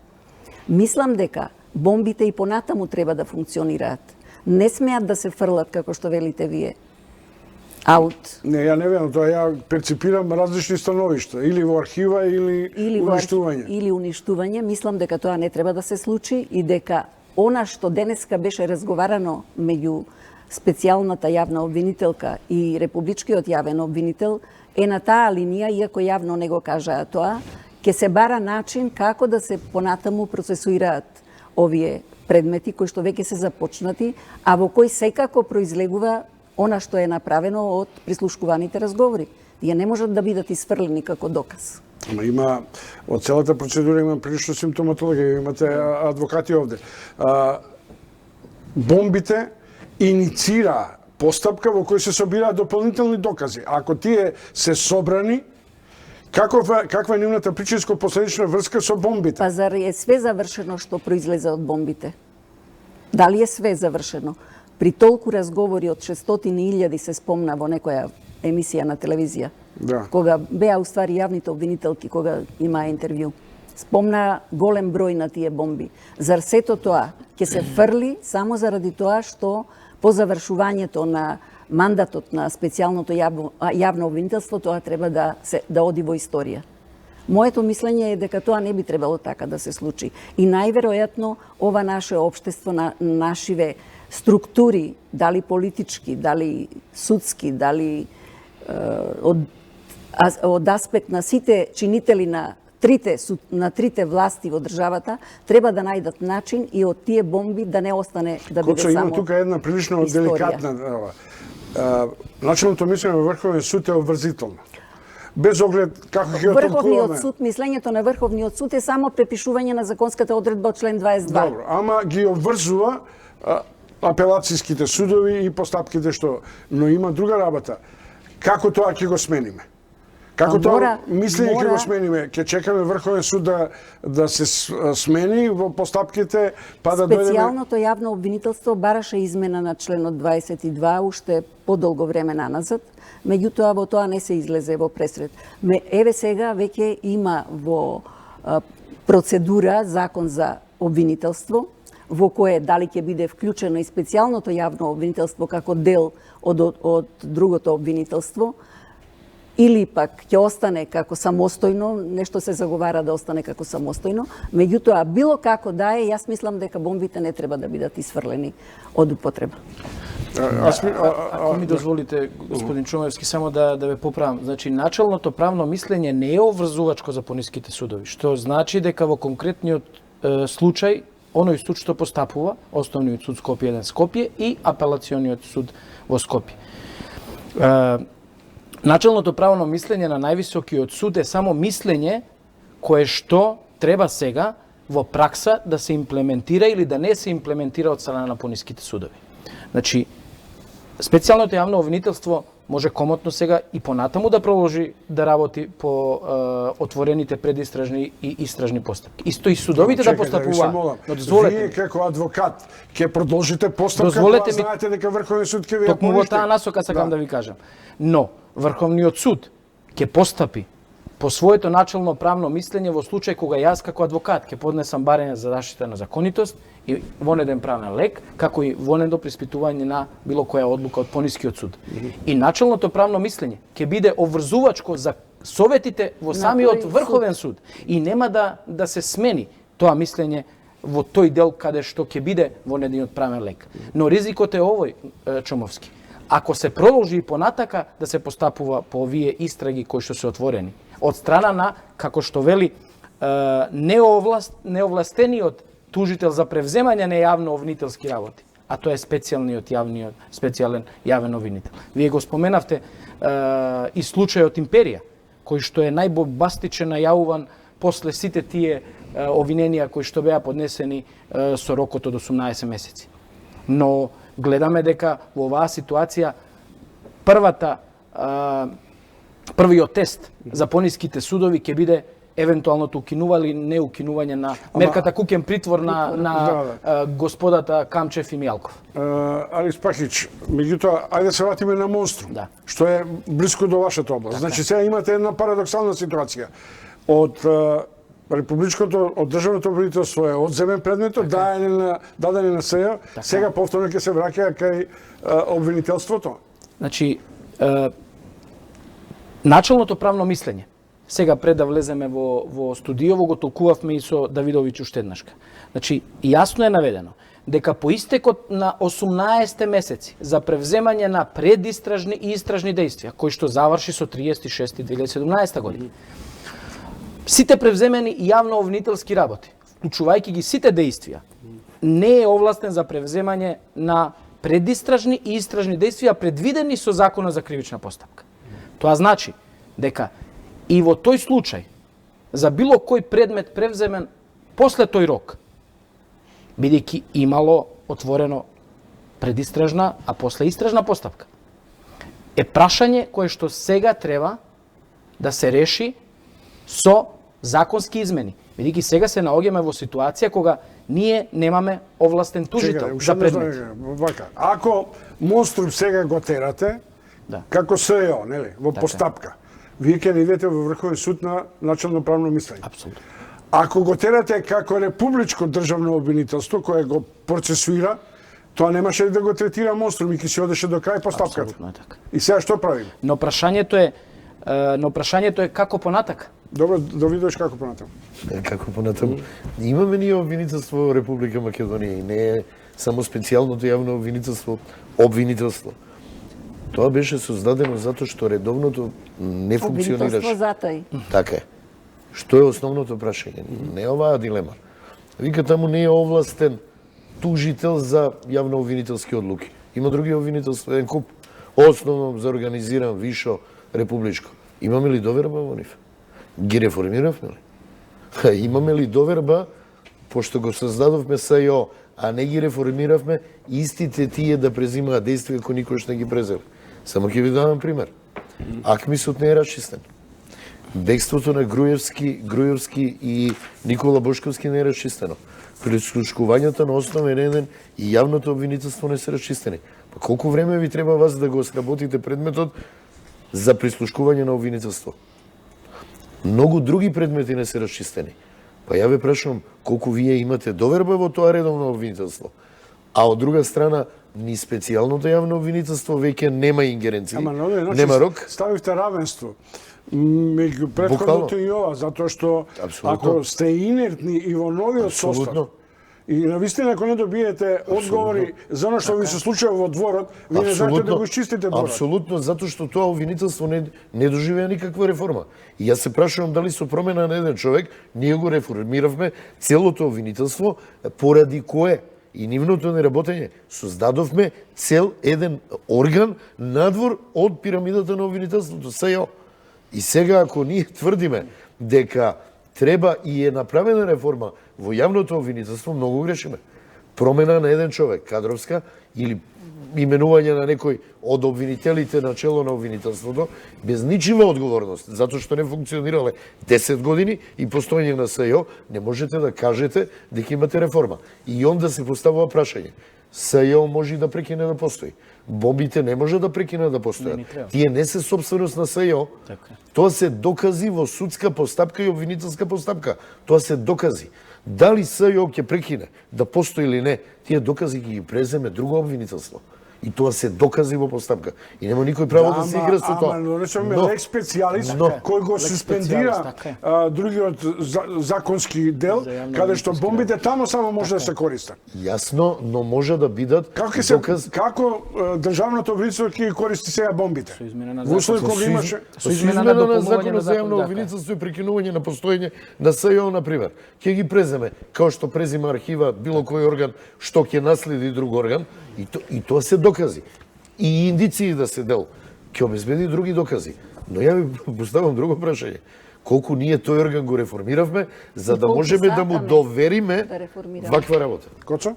Мислам дека бомбите и понатаму треба да функционираат. Не смеат да се фрлат како што велите вие. Аут. Не, ја не ведам тоа, ја перципирам различни становишта, или во архива или уништување. Или уништување, мислам дека тоа не треба да се случи и дека она што денеска беше разговарано меѓу специјалната јавна обвинителка и републичкиот јавен обвинител е на таа линија, иако јавно не го кажаа тоа, ќе се бара начин како да се понатаму процесуираат овие предмети кои што веќе се започнати, а во кои секако произлегува она што е направено од прислушкуваните разговори. Тие не можат да бидат исфрлени како доказ. Ама има, од целата процедура има прилично симптоматологија, имате адвокати овде. Бомбите иницира постапка во кој се собираат дополнителни докази. Ако тие се собрани, каква е нивната причинско-последична врска со бомбите? Па зар е све завршено што произлезе од бомбите? Дали е све завршено? При толку разговори од 600.000 се спомна во некоја емисија на телевизија, Да. кога беа уствари јавните обвинителки, кога имаа интервју. Спомна голем број на тие бомби. Зар сето тоа ќе се фрли само заради тоа што по завршувањето на мандатот на специјалното јавно обвинителство тоа треба да оди во историја. Моето мислење е дека тоа не би требало така да се случи. И најверојатно ова наше општество, нашиве структури, дали политички, дали судски, дали од аспект на сите чинители на трите власти во државата, треба да најдат начин и од тие бомби да не остане да биде само има тука една прилично деликатна. Началното мислење во Врховен суд е обврзително. Без оглед како ќе го толкуваме. Мислењето на Врховниот суд е само препишување на законската одредба од член 22. Добро, ама ги обврзува апелацијските судови и постапките што, но има друга работа. Како тоа ќе го смениме? Како тоа мислење ќе го смениме? Ќе чекаме Врховен суд да се смени во постапките, па да дојдеме... Специјалното јавно обвинителство бараше измена на членот 22 уште подолго време наназад, меѓутоа во тоа не се излезе во пресред. Еве сега веќе има во процедура закон за обвинителство, во кое дали ќе биде вклучено и специјалното јавно обвинителство како дел од другото обвинителство, или пак ќе остане како самостојно, нешто се заговара да остане како самостојно, меѓутоа било како да е, јас мислам дека бомбите не треба да бидат исфрлени од употреба. Ако ми дозволите, господин Чумевски, само да ве поправам. Значи, началното правно мислење не е обврзувачко за пониските судови, што значи дека во конкретниот случај, оној суд што постапува, Основниот суд Скопје 1 Скопје и Апелациониот суд во Скопје. Началното правно мислење на највисокиот суд е само мислење кое што треба сега во пракса да се имплементира или да не се имплементира од страна на пониските судови. Значи, специјалното јавно обвинителство може комотно сега и понатаму да продолжи да работи по отворените предистражни и истражни постапки. Исто и судовите да постапуваат. Вие како адвокат ќе продолжите постапка, кога знаете дека Врховниот суд ќе ви ја поништи. Токму во таа насока сакам да ви кажам. Но Врховниот суд ќе постапи по своето начално правно мислење во случај кога јас како адвокат ќе поднесам барање за заштита на законитост и вонеден правен лек, како и вонедно приспитување на било која одлука од понискиот суд. И началното правно мислење ќе биде обврзувачко за советите во самиот Врховен суд и нема да се смени тоа мислење во тој дел каде што ќе биде вонедниот правен лек. Но ризикот е овој, Чумовски. Ако се продолжи и понатака да се постапува по овие истраги кои што се отворени од страна на, како што вели, неовластениот тужител за превземање на јавно обвинителски работи, а тоа е специјален јавен обвинител. Вие го споменавте и случајот Империја, кој што е најбомбастичен најавуван после сите тие обвиненија кои што беа поднесени со рокот од 18 месеци. Но гледаме дека во оваа ситуација првиот тест за пониските судови ќе биде евентуалното укинување или не укинување на мерката куќен притвор на господата Камчев и Мијалков. Алис Пахич, меѓутоа, ајде се вратиме на Монструм, што е близко до вашата област. Значи, сега имате една парадоксална ситуација. Од Републичкото, од државното обвинителство е одземен предметот, даден на СЈ, сега повторно ќе се враќа кај обвинителството. Значи, началното правно мислење, сега пред да влеземе во студиово, го толкувавме и со Давидовиќ уште еднашка. Значи, јасно е наведено дека по истекот на 18 месеци за превземање на предистражни и истражни действија, кои што заврши со 36.2017 година, сите превземени јавно-обвинителски работи, вклучувајќи ги сите действија, не е овластен за превземање на предистражни и истражни действија предвидени со Законот за кривична постапка. Тоа значи дека и во тој случај за било кој предмет превземен после тој рок, бидејќи имало отворено предистражна, а после истражна постапка, е прашање кое што сега треба да се реши со законски измени. Бидејќи сега се наоѓаме во ситуација кога ние немаме овластен тужител за предмет. Ако Монструм сега го терате, како СЕО, нели, во постапка, вие ќе не идете во Врховен суд на начално правно мислење. Апсолутно. Ако го терате како републичко државно обвинителство кое го процесуира, тоа немаше да го третира Монструм и ќе се одеше до крај постапката. Апсолутно е така. И сега што правиме? Но прашањето е како понатака. Добро, да видиш како понатаму. Како понатаму? Имаме ние обвинителство во Република Македонија и не е само специјалното јавно обвинителство. Тоа беше создадено затоа што редовното не функционираше. Обвинителство затоа. Така е. Што е основното прашање? Не е оваа дилема. Вика таму не е овластен тужител за јавно обвинителски одлуки. Има други обвинителства, еден куп. Основно за организиран вишо републичко. Имаме ли доверба во нив? Ги реформиравме ли? Имаме ли доверба, пошто го создадовме САЈО, а не ги реформиравме, истите тие да презимаат действија кои никош не ги презели? Само ќе ви давам пример. Акмисот не е расчистен. Бегството на Груевски и Никола Бошковски не е расчистено. Прислушкувањата на основен еден и јавното обвинителство не се расчистени. Па колку време ви треба вас да го сработите предметот за прислушкување на обвинителство? Многу други предмети не се расчистени. Па ја ве прашувам, колку вие имате доверба во тоа редовно обвинителство? А од друга страна, ни специјалното јавно обвинителство веќе нема ингеренции, нема рок. Ставивте равенство меѓу претходното и ова, затоа што ако сте инертни и во новиот состав, и навистина ако не добиете одговори за оно што ви се случува во дворот, вие не знаете да го изчистите дворот. Апсолутно, затоа што тоа обвинителство не доживеа никаква реформа. И јас се прашувам дали со промена на еден човек ние го реформиравме целото обвинителство, поради кое и нивното неработење создадовме цел еден орган надвор од пирамидата на обвинителството, САЈО. И сега ако ние тврдиме дека треба и е направена реформа во јавното обвинителство, многу грешиме. Промена на еден човек, кадровска, или именување на некој од обвинителите на чело на обвинителството, без ничива одговорност, затоа што не функционирале 10 години и постоење на САЈО, не можете да кажете дека имате реформа. И онда се поставува прашање. САЈО може да прекине да постои. Бомбите не може да прекинат да постојат. Тие не се собственост на САЈО. Тоа се докази во судска постапка и обвинителска постапка. Тоа се докази. Дали САЈО ќе прекине да постои или не, тие докази ги преземе друго обвинителство. И тоа се докази во постапка. И нема никој право да се игра со тоа. Ама донесоме лекс специјалис кој го суспендира другиот законски дел, каде што бомбите тамо само може да се користат. Јасно, но може да бидат доказ... Како државното обвинителство ќе ги користи сега бомбите? Во услови кога имаше... Со измена на законот за јавно обвинителство и прекинување на постоење на САЈО, например. Ќе ги преземе, као што презима архива било кој орган што ќе наследи друг орган, и тоа се докази. И индиции да се дел. Ќе обезбеди други докази. Но ја ви поставам друго прашање. Колку ние тој орган го реформиравме, за да можеме да му довериме ваква работа. Коцо?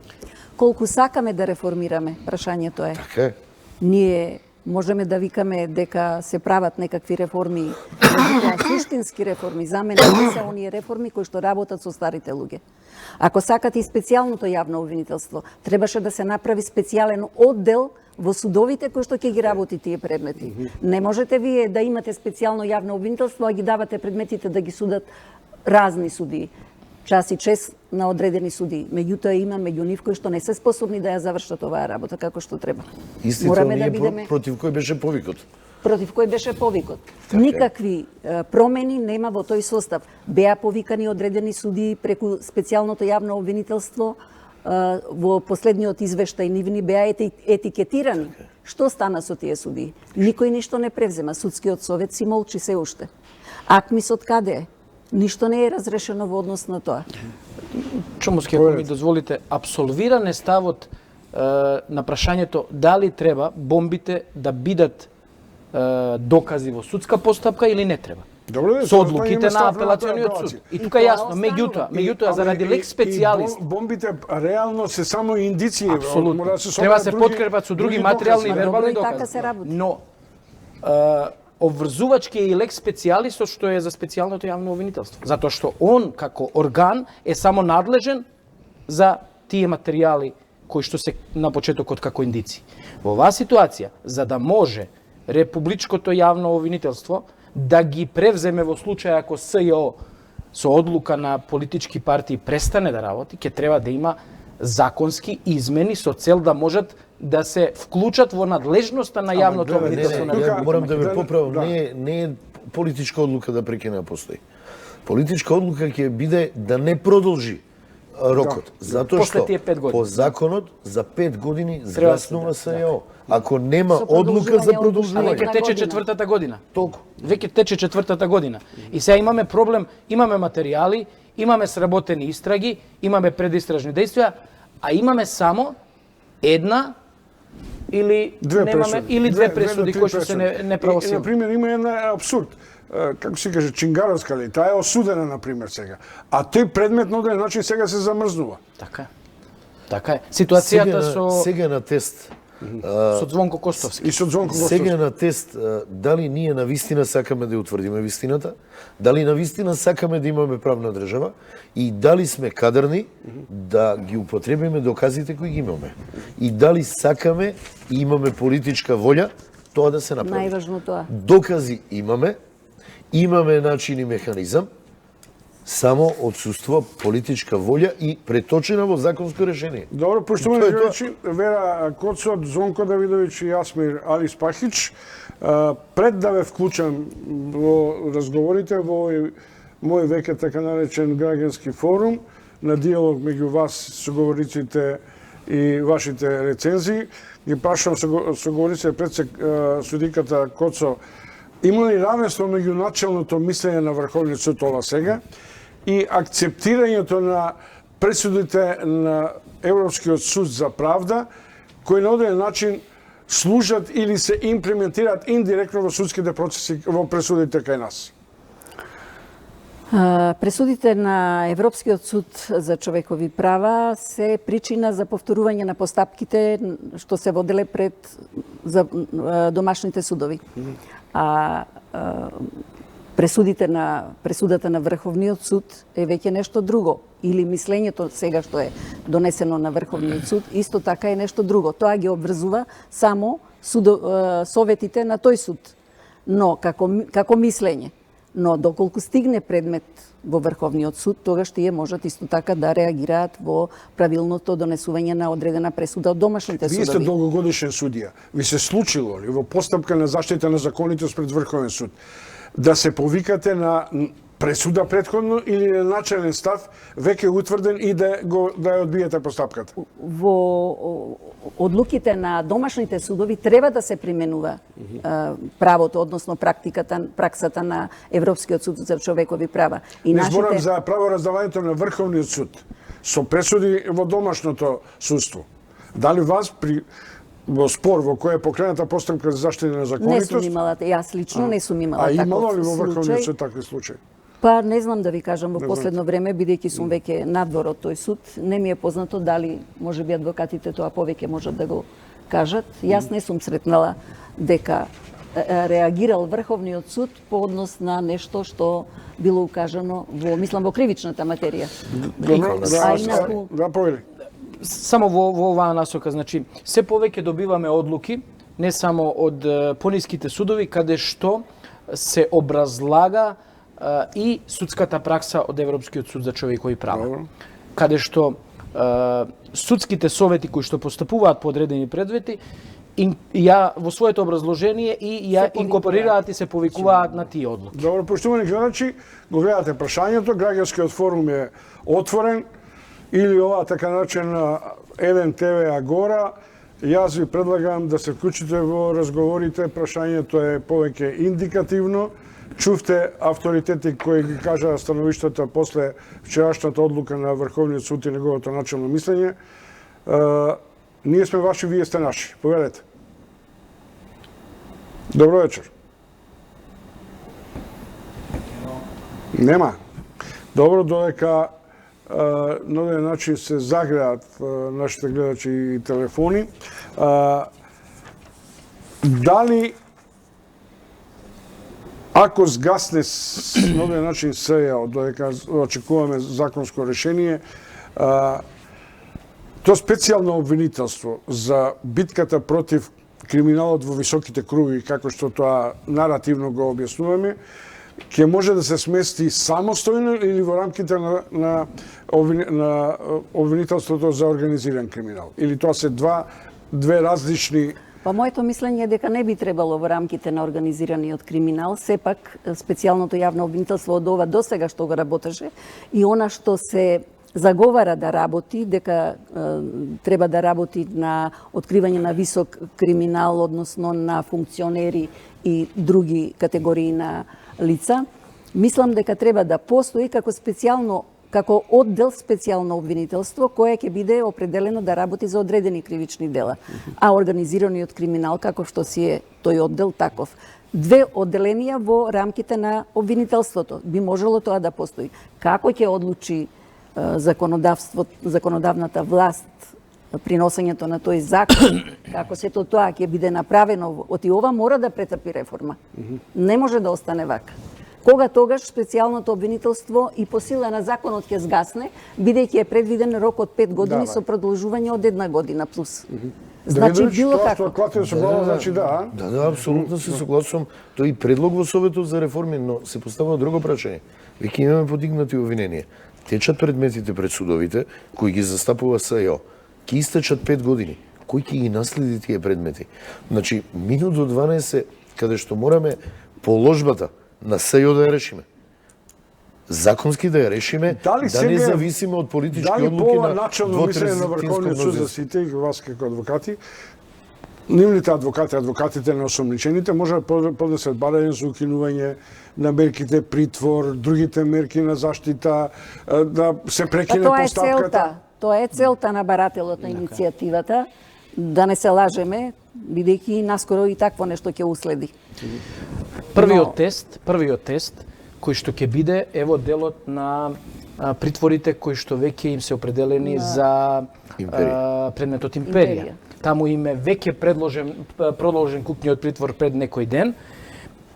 Колку сакаме да реформираме, прашањето е. Така е. Ние можеме да викаме дека се прават некакви реформи, дека суштински реформи, за мене не се оние реформи кои што работат со старите луѓе. Ако сакате и специјалното јавно обвинителство, требаше да се направи специјален оддел во судовите кои што ќе ги работи тие предмети. Не можете вие да имате специјално јавно обвинителство, а ги давате предметите да ги судат разни судии. Час и чест на одредени судии. Меѓутоа има меѓу нив кои што не се способни да ја завршат оваа работа како што треба. Мораме да бидеме против кој беше повикот. Против кој беше повикот. Никакви промени нема во тој состав. Беа повикани одредени судии преку специјалното јавно обвинителство, во последниот извештај нивни беа етикетирани. Што стана со тие судии? Никој ништо не превзема. Судскиот совет си молчи се уште. АКМИС од каде е? Ништо не е разрешено во однос на тоа. Чомуски, ако ми дозволите, абсолвиран е ставот на прашањето дали треба бомбите да бидат докази во судска постапка или не треба. Добре, со одлуките на апелациониот суд. И тука е јасно, меѓутоа заради лекс специјалист. Бомбите реално се само индиции. Апсолутно. Треба се подкрепат со други материјални и вербални докази. Но обврзувачки е и лекс специјалистот што е за специјалното јавно обвинителство. Затоа што он како орган е само надлежен за тие материјали кои што се на почетокот како индици. Во оваа ситуација, за да може републичкото јавно обвинителство да ги превземе во случај ако СЈО со одлука на политички партии престане да работи, ќе треба да има законски измени со цел да можат да се вклучат во надлежноста на јавното обвинителство. Морам да ве поправам, не е политичка одлука да прекине да постои. Политичка одлука ќе биде да не продолжи рокот, затоа што по законот за 5 години згаснува СЈО. Ако нема одлука за продолжување. Веќе тече четвртата година. Толку. Веќе тече четвртата година. И сега имаме проблем, имаме материјали, имаме сработени истраги, имаме предистражни действија, а имаме само една или две пресуди кои што се неправосилни. На пример има една абсурд. Како се каже, Чингаровска ли, таа е осудена на пример сега. А тој предмет на одреден начин сега се замрзнува. Така е. Така е. Ситуацијата сега на тест со Звонко Костовски. И со Звонко Костовски. Сега на тест дали ние навистина сакаме да ја утврдиме вистината, дали навистина сакаме да имаме правна држава и дали сме кадрни да ги употребиме доказите кои ги имаме. И дали сакаме и имаме политичка волја тоа да се направи. Најважно тоа. Докази имаме начин и механизам, само отсуства политичка волја и преточена во законско решение. Добро, поштовани гледачи, Вера Коцот, Звонко Давидович и Јасмир Алиспахич, пред да ве вклучам во разговорите во мој веќе така наречен граѓански форум на диалог меѓу вас, соговорниците и вашите рецензии, ги прашам соговорниците пред судиката Коцо, има ли равенство меѓу началното мислење на Врховниот суд ова сега и акцептирањето на пресудите на Европскиот суд за правда, кои на одреден начин служат или се имплементираат индиректно во судските процеси, во пресудите кај нас? Пресудите на Европскиот суд за човекови права се причина за повторување на постапките што се воделе пред домашните судови. Пресудата на Врховниот суд е веќе нешто друго. Или мислењето сега што е донесено на Врховниот суд, исто така е нешто друго. Тоа ги обврзува само советите на тој суд. Но како мислење. Но доколку стигне предмет во Врховниот суд, тогаш тие можат исто така да реагираат во правилното донесување на одредена пресуда од домашните судови. Вие сте долгогодишен судија. Ви се случило ли во постапка на заштита на законитост пред Врховен суд да се повикате на пресуда претходно или на начален став веќе утврден и да ја одбиете постапката? Во одлуките на домашните судови треба да се применува правото, односно праксата на Европскиот суд за човекови права. И не зборам за правораздавањето на Врховниот суд со пресуди во домашното судство. Дали вас во спор во кој е покрената постапка за заштита на законитост? Не сум имала, јас лично не сум имала таков случај. А имало ли во Врховниот суд такви случаи? Па не знам да ви кажам, во последно време, бидејќи сум веќе надвор од тој суд, не ми е познато дали можеби адвокатите тоа повеќе можат да го кажат. Јас не сум сретнала дека реагирал Врховниот суд по однос на нешто што било укажано во кривичната материја. Да, повели. Само во оваа насока, значи, се повеќе добиваме одлуки, не само од пониските судови, каде што се образлага и судската пракса од Европскиот суд за човекови права. Каде што судските совети кои што постапуваат по одредени предмети, ја во своето образложение и ја инкорпорираат и се повикуваат на тие одлуки. Добро, поштовани гледачи, го гледате прашањето, граѓанскиот форум е отворен. или ова така наречена Еден ТВ Агора, јас ви предлагам да се вклучите во разговорите. Прашањето е повеќе индикативно. Чувте авторитети кои ги кажаа становиштата после вчерашната одлука на Врховниот суд и неговото начелно мислење. Ние сме ваши, вие сте наши. Повелете. Добро вечер. Нема. Добро, додека на овој начин се загреат нашите гледачи и телефони. Дали ако сгасне на овој начин СЈО, додека очекуваме законско решение, тоа специјално обвинителство за битката против криминалот во високите круги, како што тоа наративно го објаснуваме, ќе може да се смести самостојно или во рамките на обвинителството за организиран криминал? Или тоа се две различни... Па моето мислење е дека не би требало во рамките на организираниот криминал, сепак специјалното јавно обвинителство од ова досега што го работеше и она што се заговара да работи, дека треба да работи на откривање на висок криминал, односно на функционери и други категории на лица, мислам дека треба да постои како оддел специјално обвинителство кое ќе биде определено да работи за одредени кривични дела, а организираниот криминал како што си е тој оддел таков. Две одделенија во рамките на обвинителството би можело тоа да постои. Како ќе одлучи законодавната власт при носењето на тој закон, како сето тоа ќе биде направено, оти ова мора да претрпи реформа. Не може да остане вака. Кога тогаш специјалното обвинителство и по сила на законот ќе сгасне, бидејќи е предвиден рок од 5 години со продолжување од 1 година плюс. Значи било како. Да, апсолутно се согласувам. Тој и предлог во Советот за реформи, но се поставува друго прашање. Веќе имаме подигнати обвиненија. Течат предметите пред судовите, кои ги застапува СЈО. Ки истечат 5 години. Кој ќе ги наследи тие предмети? Значи, минут до 12, каде што мораме положбата на СЈО да ја решиме. Законски да ја решиме, да не зависиме од политички одлуки на дали по ова начално мислење на Врховниот суд за сите и вас како адвокати, нивните адвокатите на осомничените може да поднесат барање за укинување на мерките притвор, другите мерки на заштита, да се прекине постапката. Тоа е целта на барателот на иницијативата, да не се лажеме, бидејќи наскоро и такво нешто ќе уследи. Првиот тест кој што ќе биде е во делот на притворите кои што веќе им се определени за предметот империја. Таму им е веќе продолжен купниот притвор пред некој ден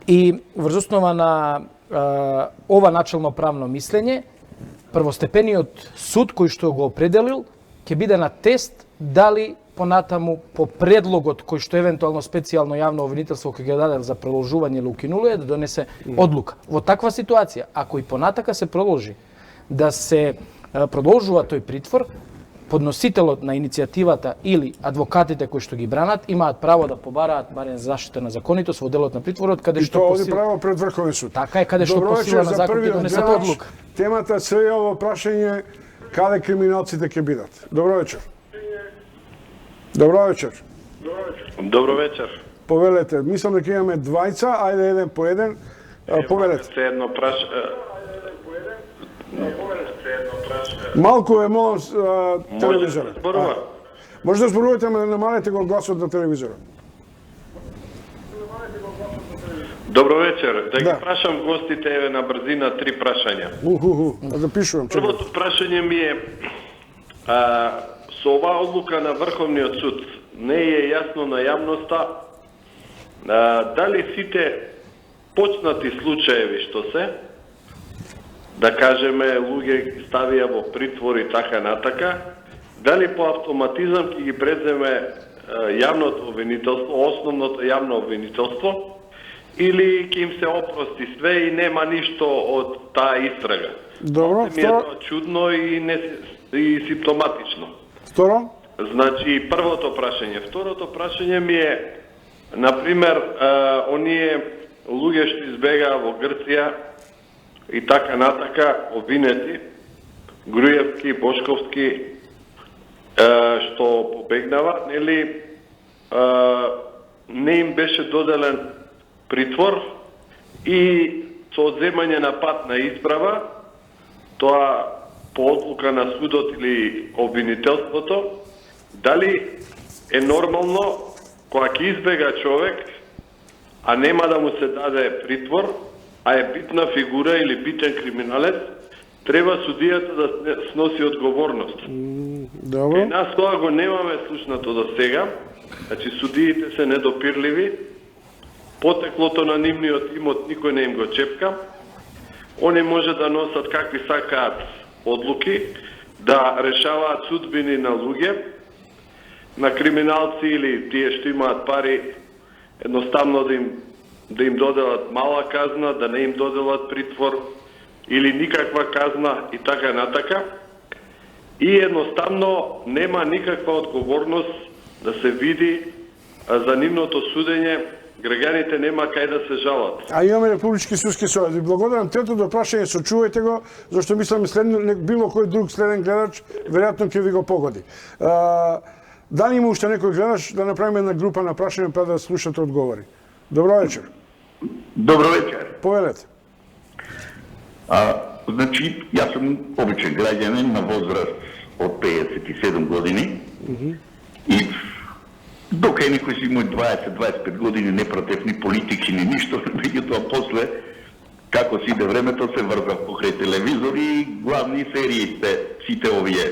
и врз основа на ова начелно правно мислење, првостепениот суд кој што го определил ќе биде на тест дали понатаму по предлогот кој што евентуално специјално јавно обвинителство кој ќе даде за продолжување или укинуле да донесе одлука. Во таква ситуација, ако и понатака се продолжи да се продолжува тој притвор, подносителот на иницијативата или адвокатите кои што ги бранат имаат право да побараат барем заштита на законитост во делот на притворот каде што по сила право пред Врховен суд. Така е, каде што по сила на закон ќе донесат одлука. Темата се ово прашање каде криминалците ќе бидат. Добро вечер. Добро вечер. Добро вечер. Повелете, мислам дека имаме двајца, ајде еден по еден. Повелете. Се едно Малку е молам телевизорот. Може да зборувате, ама да намалете го гласот на телевизорот. Добро вечер. Да ги прашам гостите еве на брзина 3 прашања. Да пишувам. Првото прашање ми е со оваа одлука на Врховниот суд не е јасно на јавноста дали сите почнати случаеви што се, да кажеме, луѓе ставија во притвор и така натака, дали по автоматизам ќе ги преземе јавното обвинителство, основното јавно обвинителство, или ќе им се опрости све и нема ништо од таа истрага. Добро, ми е тоа чудно и симптоматично. Второ? Значи, првото прашање. Второто прашање ми е, например, оние луѓе што избегаа во Грција и така натака обвинети, Грујевски, Бошковски, што побегнава, нели, не им беше доделен притвор и со одземање на пат на исправа, тоа по одлука на судот или обвинителството, дали е нормално кога ќе избега човек, а нема да му се даде притвор, а е битна фигура или битен криминалец, треба судијата да сноси одговорност. Добро. И нас тоа го немаме слушнато до сега. Значи, судиите се недопирливи, потеклото на нивниот имот никој не им го чепка, они може да носат какви сакаат одлуки, да решаваат судбини на луѓе, на криминалци или тие што имаат пари, едноставно да им доделат мала казна, да не им доделат притвор или никаква казна и така натака. И едноставно нема никаква одговорност да се види за нивното судење, граѓаните нема кај да се жалат. А имаме Републички судски совет. Ви благодарам. Третото прашање, сочувајте го, зашто мислам било кој друг следен гледач веројатно ќе ви го погоди. Дали има уште некој гледач да направиме една група на прашања пред да слушате одговори? Добро вечер. Добро вечер. Повелете. Значи, јас сум обичен граѓанин на возраст од 57 години и дока некој си мој 20-25 години не против ни политики ни ништо, меѓутоа после како си иде времето се врзав покрај телевизори и главни серии сите овие.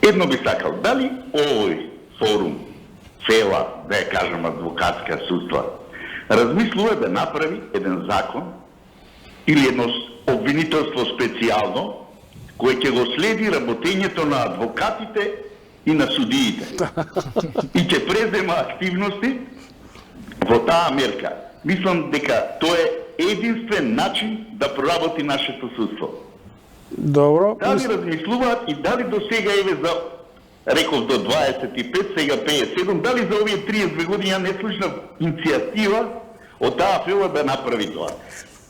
Едно би сакал, дали овој форум, цела, да ја кажам, адвокатска судства, размислува да направи еден закон или едно обвинителство специјално, кој ќе го следи работењето на адвокатите и на судиите. И ќе презема активности во таа мерка. Мислам дека тоа е единствен начин да проработи нашето судство. Добро. Дали размислуваат и дали до сега еве за, реков до 25, сега 57, дали за овие 32 години ја не слушнав иницијатива од таа фила да направи тоа.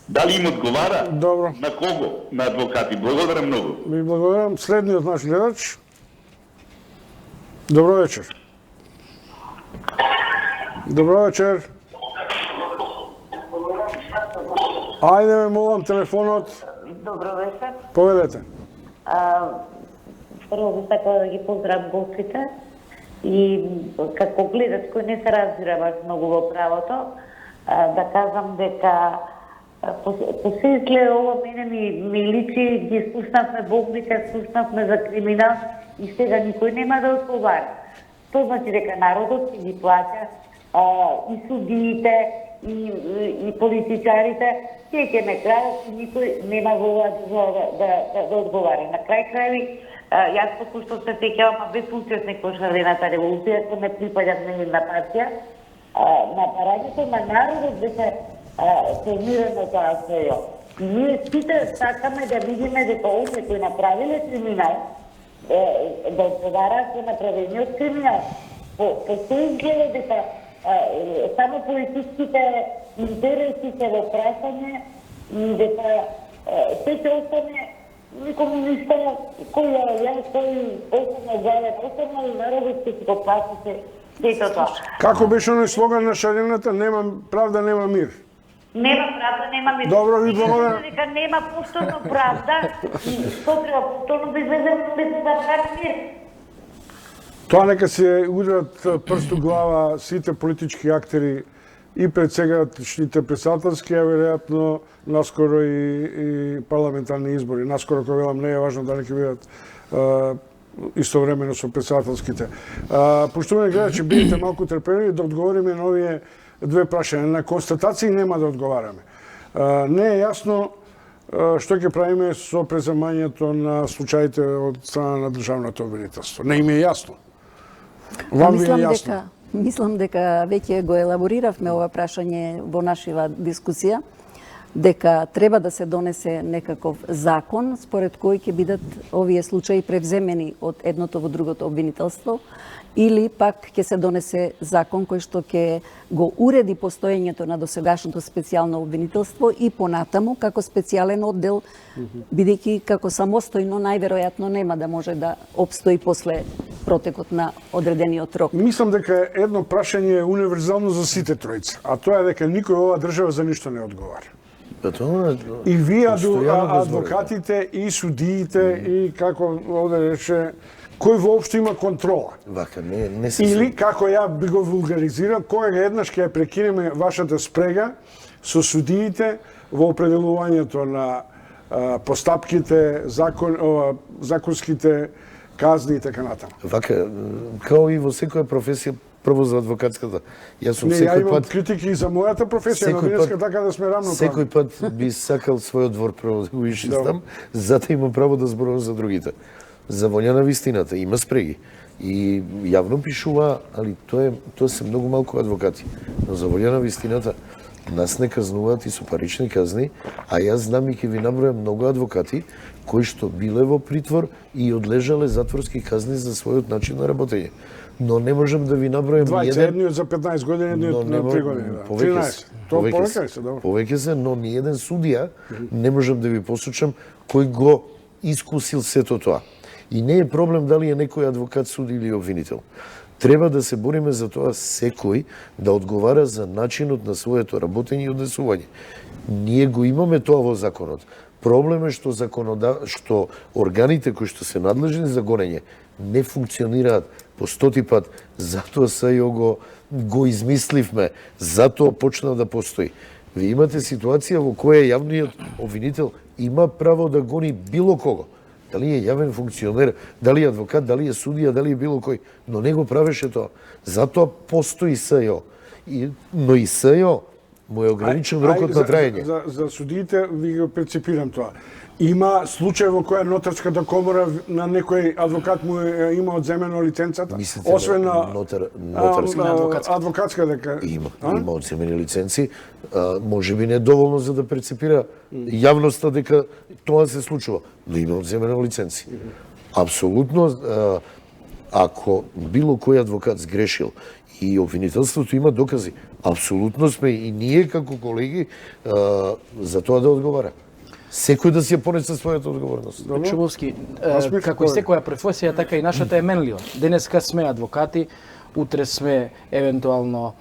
Дали им одговара? Добро. На кого? На адвокати. Благодарам многу. Ви благодарам. Следниот наш гледач. Добро вечер. Добро вечер. Ајде ме молам телефонот. Добро вечер. Повелете. Прво би сакала да ги поздравам гостите и како гледач кој не се разбира баш многу во правото, да кажам дека по се изгледа ова мене ми личи, ги слушнавме бомбите, слушнавме за криминал и сега никој нема да одговара. Тоа значи дека народот ќе ги плаќа и судиите, и политичарите, тие ќе ме крадат и никој нема во оваа држава да одговара. На крај крајви, јас како што се сеќавам, а без учесник во Шарлената револуција, што не припаѓам на една партија, на параѓето на народот беше формирано тоа свеја. И ние сите сакаме да видиме дека овие кои направиле криминал, да одговараат за направениот криминал. По се изгледа дека само политичките интереси се во прашање и дека се ќе остане никому ништо, кој јас, кој остане главен, остане и народот ќе си го плати сето тоа. Како беше оној слоган на Шарената, нема правда, нема мир? Нема правда, нема мир. Добро, ви благодарам. Дека нема повторно правда и што треба повторно да излезем да прави мир. Тоа нека се удрат прст у глава сите политички актери и пред сегашните председателски, а веројатно наскоро и парламентарни избори. Наскоро, кој велам, не е важно дали ќе бидат истовремено со председателските. Поштовани гледачи, бидете малку трпеливи да одговориме на овие две прашања. На констатации нема да одговараме. Не е јасно што ќе правиме со преземањето на случаите од страна на државното обвинителство. Не им е јасно. Вам ви е јасно? Мислам дека веќе го елабориравме ова прашање во нашава дискусија. дека треба да се донесе некаков закон според кој ќе бидат овие случаи превземени од едното во другото обвинителство, или пак ќе се донесе закон кој што ќе го уреди постоењето на досегашното специјално обвинителство и понатаму како специјален оддел, бидејќи како самостојно најверојатно нема да може да опстои после протекот на одредениот рок. Мислам дека едно прашање е универзално за сите тројца, а тоа е дека никој ова држава за ништо не одговара. И вие адвокатите, и судиите, и како овде рече, кој воопшто има контрола. Вака, не се... Или, како ја би го вулгаризирал, кога еднаш ќе ја прекинеме вашата спрега со судиите во определувањето на постапките, законските казни и така натаму. Вака, као и во секоја професија, прво за адвокатската. Јас сум ја имам критики за мојата професија, но денеска така да сме равноправни. Секој пат би сакал својот двор прво да го ишистам, затоа имам право да зборувам за другите. За волја на вистината има спреги. И јавно пишува, али тоа се многу малку адвокати. Но за волја на вистината нас не казнуваат и со парични казни, а јас знам и ќе ви набројам многу адвокати кои што биле во притвор и одлежале затворски казни за својот начин на работење. Но не можам да ви набројам едниот за 15 години, едниот на 3 години. Повеќе се, но ни еден судија не можам да ви посочам кој го искусил сето тоа. И не е проблем дали е некој адвокат, суд или обвинител. Треба да се бориме за тоа секој да одговара за начинот на своето работење и однесување. Ние го имаме тоа во законот. Проблем е што што органите кои што се надлежни за гонење не функционираат по 100 пат, затоа СЈО го измисливме, затоа почна да постои. Ви имате ситуација во која јавниот обвинител има право да гони било кого. Дали е јавен функционер, дали е адвокат, дали е судија, дали е било кој, но не го правеше тоа. Затоа постои СЈО. Но и СЈО му е ограничен рокот на траење. За судиите ви го преципирам тоа. Има случај во која нотарската комора на некој адвокат му има одземено лиценцата, освен на адвокатска дека има одземени лиценци, можеби не доволно за да преципира јавноста дека тоа се случува, но има одземено лиценци. Апсолутно, ако било кој адвокат сгрешил и обвинителството има докази, апсолутно сме и ние како колеги за тоа да одговара. Секој да си ја понесе својата одговорност. Чубовски, како и секоја професија, така и нашата е менлива. Денеска сме адвокати, утре сме евентуално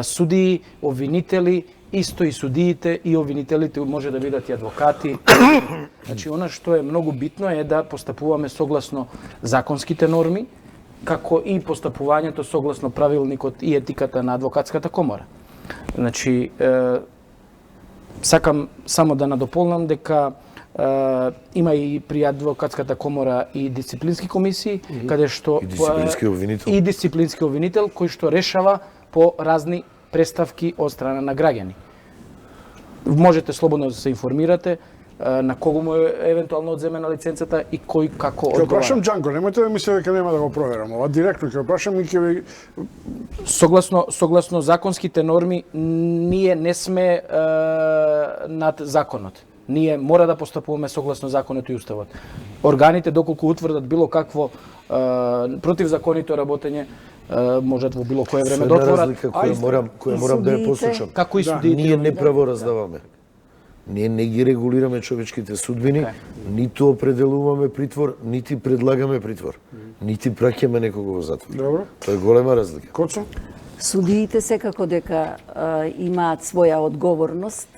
судии, обвинители, исто и судиите и обвинителите може да бидат и адвокати. Значи, она што е многу битно е да постапуваме согласно законските норми, како и постапувањето согласно правилникот и етиката на адвокатската комора. Значи, сакам само да надополнам дека има и при адвокатската комора и дисциплински комисии, каде што и дисциплински обвинител кој што решава по разни преставки од страна на граѓани. Можете слободно да се информирате на кого му е евентуално одземена лиценцата и кој како одговара. Ќе прашам Џанко, немојте да мислите дека нема да го проверам. Ова директно ќе прашам и ќе ви... Согласно законските норми, ние не сме над законот. Ние мора да постапуваме согласно законот и уставот. Органите, доколку утврдат било какво противзаконито работење, можат во било кое време да отворат. Која морам да ја посочам. Како и судиите. Ние не правораздаваме. Ние не ги регулираме човечките судбини, ниту определуваме притвор, нити предлагаме притвор, нити праќаме некого во затвор. Добро. Тоа е голема разлика. Коцо? Судиите секако дека имаат своја одговорност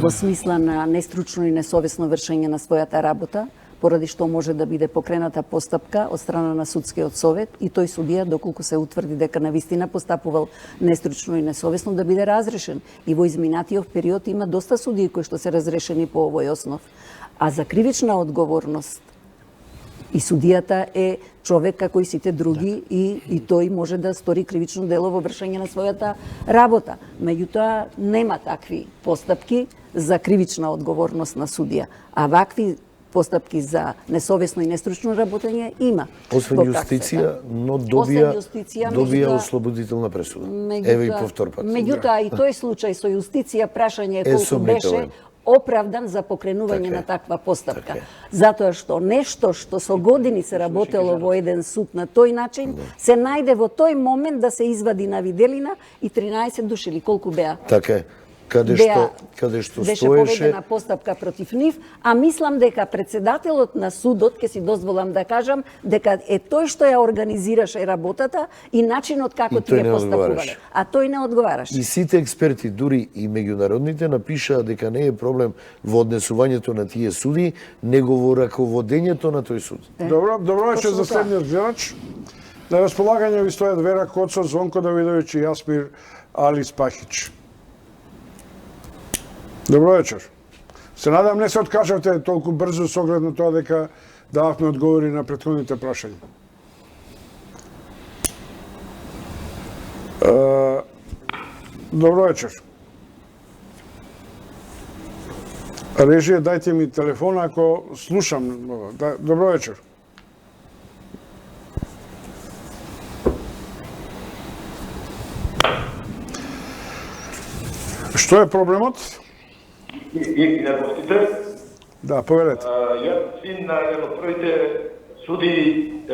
во смисла на нестручно и несовесно вршење на својата работа, поради што може да биде покрената постапка од страна на судскиот совет и тој судија, доколку се утврди дека навистина постапувал нестручно и несовесно, да биде разрешен. И во изминатиот период има доста судии кои што се разрешени по овој основ. А за кривична одговорност и судијата е човек како и сите други и тој може да стори кривично дело во вршење на својата работа. Меѓутоа, нема такви постапки за кривична одговорност на судија. А вакви постапки за несовесно и нестручно работење, има. Освен во јустиција, праксата. но Освен јустиција, добија меѓутоа- ослободителна пресуда. Еве и повтор пат. Меѓутоа, и тој случај со јустиција, прашање е колку сомнителен. беше оправдан за покренување Така е. на таква постапка. Така е. Затоа што нешто што со години се работело во еден суд на тој начин, се најде во тој момент да се извади на виделина и 13 души или колку беа. Така е. Каде што Беше стоеше поведена постапка против нив, а мислам дека председателот на судот, ќе си дозволам да кажам, дека е тој што ја организираше работата и начинот како И тој тие не постапувале. одговараше. А тој не одговараше. и сите експерти, дури и меѓународните, напишаа дека не е проблем во однесувањето на тие суди, него во раководењето на тој суд. Добро вечер Точно за така. следниот гледач. На располагање ви стојат Вера Коцо, Звонко Давидовиќ и Јасмир Али Спахич. Добро вечер. Се надам не се откажавте толку брзо со оглед на тоа дека дававме одговори на претходните прашања. Добро вечер. Режија, дајте ми телефон ако слушам. Добро вечер. Што е проблемот? И на гостите. Да, повелете. Јас син на еден од првите суди и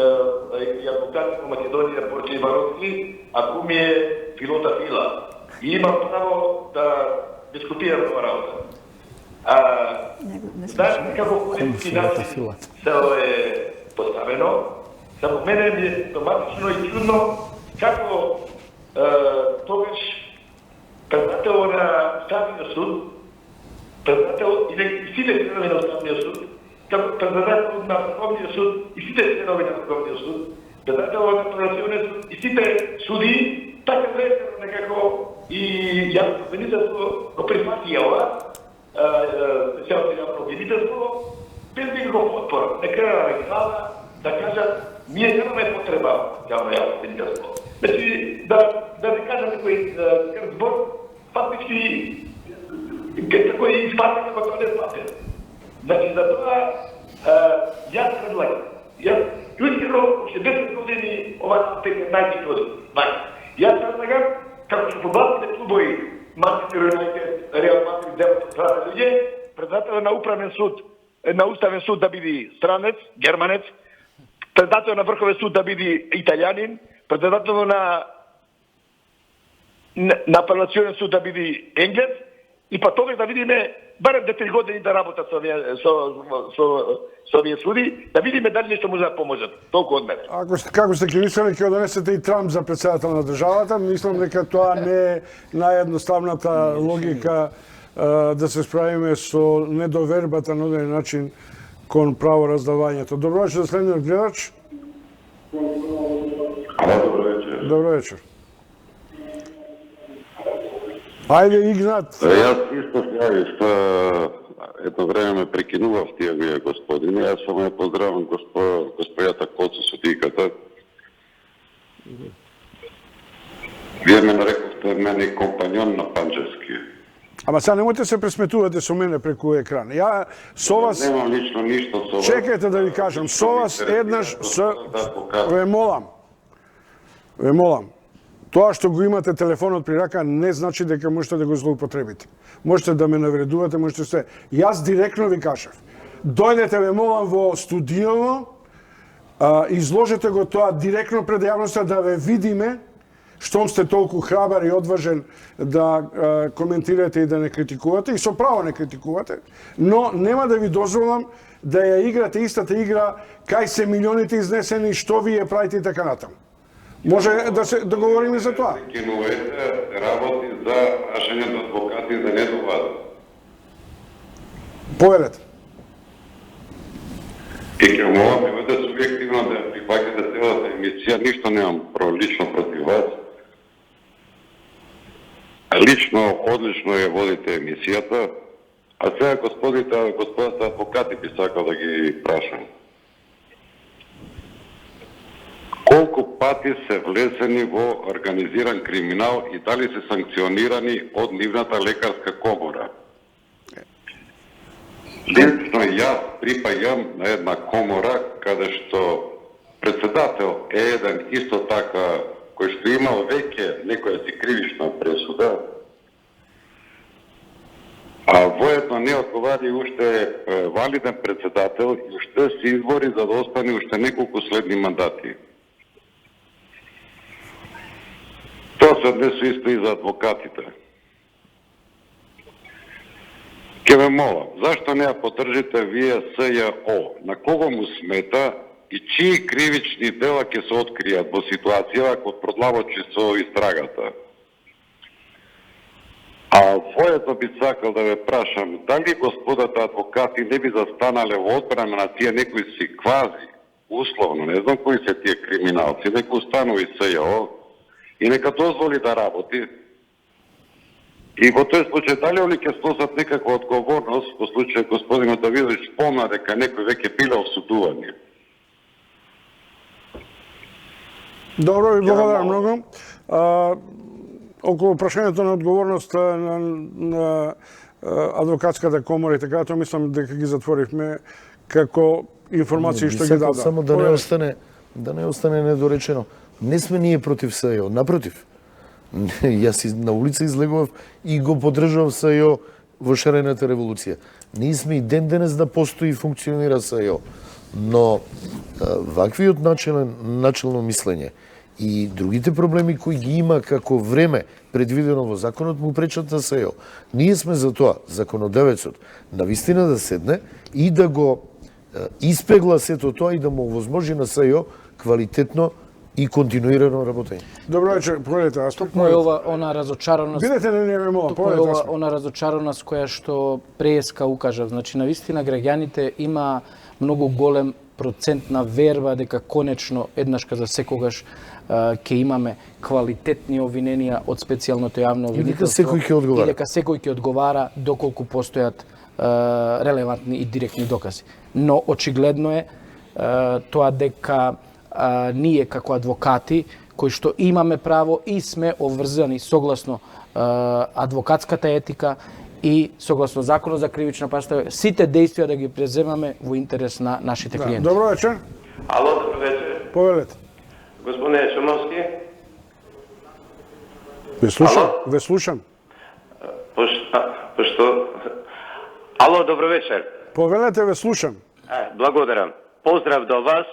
адвокат во Македонија Борче Ивановски, ако ми е пилота Фила. И имам право да дискутирам ова работа. Знаеш како политички начин се е поставено, само мене ми е доматично и чудно како тогаш председател на Уставниот суд, председател и сите членови на Уставниот суд, како председател на Врховниот суд и сите членови на Врховниот суд, председател на Апелациониот суд и сите суди, така лесно некако и јавното обвинителство го прифати ова, специјално јавно обвинителство, без никаков отпор. Не крена оригинална да кажат, ние немаме потреба јавно обвинителство. Значи, да не кажам некој крт збор, фактички како и испатен, како тоа не испатен. Значи, за тоа јас предлагам. Јас искрено уште 10 години ова 15 години. Јас предлагам како што фудбалските клубови Манчестер Юнайтед, Реал Мадрид, земат страна луѓе, председател на управен суд, на уставен суд да биде странец, германец, председател на Врховен суд да биде италијанин, председател на Апелационен суд да биде енглез, и па тогаш да видиме барем 2-3 години да работат со овие суди, да видиме дали нешто може да поможат. Толку од мене. Како сте ќе мислеле, ќе донесете и Трамп за председател на државата, мислам дека тоа не е наједноставната логика да се справиме со недовербата на оден начин кон правораздавањето. Добро вечер за следниот гледач. Добро вечер. Добро вечер. Ајде, Игнат. Јас исто што едно време ме прекинував тие вие господини. Јас само ја поздравам господјата Коцо, судиката. Вие ме нарековте мене компањон на Панчевски. Ама сега немојте се пресметувате со мене преку екран. Ја со вас... Немам лично ништо со вас. Чекајте да ви кажам, со вас еднаш ве молам. Тоа што го имате телефонот при рака не значи дека можете да го злоупотребите. Можете да ме навредувате, можете се... Јас директно ви кажав. Дојдете, ве молам, во студиово, изложете го тоа директно пред јавноста да ве видиме, штом сте толку храбар и одважен да коментирате и да не критикувате, и со право не критикувате, но нема да ви дозволам да ја играте истата игра кај се милионите изнесени, што вие правите и така натаму. Може да се договориме за тоа. Кинувате работи за прашање до адвокати за недовада. Повелете. И ќе молам да биде субјективно да прифаќате целата емисија, ништо немам лично против вас. Лично, одлично ја водите емисијата, а сега господата адвокати би сакал да ги прашам. Колку пати се влезени во организиран криминал и дали се санкционирани од нивната лекарска комора? Лично јас припаѓам на една комора каде што председател е еден исто така кој што имал веќе некоја си кривична пресуда, а воедно не одговари уште валиден председател и уште се избори за да остане уште неколку следни мандати. Тоа се однесува исто и за адвокатите. Ке ме молам, зашто не ја поддржите вие СЈО? На кого му смета и чии кривични дела ќе се откријат во ситуација ако продлавочи со истрагата? А воедно би сакал да ве прашам, дали господата адвокати не би застанале во одбрана на тие некои си квази, условно, не знам кои се тие криминалци, нека установи СЈО и нека дозволи да работи. И во тој случај, дали они ќе сносат некаква одговорност, во случај господин Давидович спомна дека некој веќе биле осудувани? Добро, ви благодарам многу. Околу прашањето на одговорноста на адвокатската комора и така, тоа мислам дека ги затворивме како информации што ги дадам. Само да не остане недоречено. Не сме ние против СЈО, напротив. Јас на улица излегував и го поддржував СЈО во шарената револуција. Ние сме и ден денес да постои и функционира СЈО. Но ваквиот начелно мислење и другите проблеми кои ги има како време предвидено во законот му пречат на СЈО. Ние сме за тоа, законодавецот, навистина да седне и да го испегла сето тоа и да му овозможи на СЈО квалитетно и континуирано работење. Добро вечер, повелете, аз Токму е ова она разочараност. Бидете не ме мола, повелете. Токму е ова она разочараност која што преска укажав. Значи навистина граѓаните има многу голем процент на верба дека конечно еднашка за секогаш ќе имаме квалитетни обвиненија од специјалното јавно обвинителство. И дека секој ќе одговара доколку постојат релевантни и директни докази. Но очигледно е тоа дека ние како адвокати кои што имаме право и сме обврзани согласно адвокатската етика и согласно законот за кривична паста, сите дејствија да ги преземаме во интерес на нашите клиенти. Добро вечер. Ало, добро вечер. Повелете. Господине Шумовски. Ве слушам. Пошто... Ало, добро вечер. Повелете, ве слушам. Благодарам. Поздрав до вас,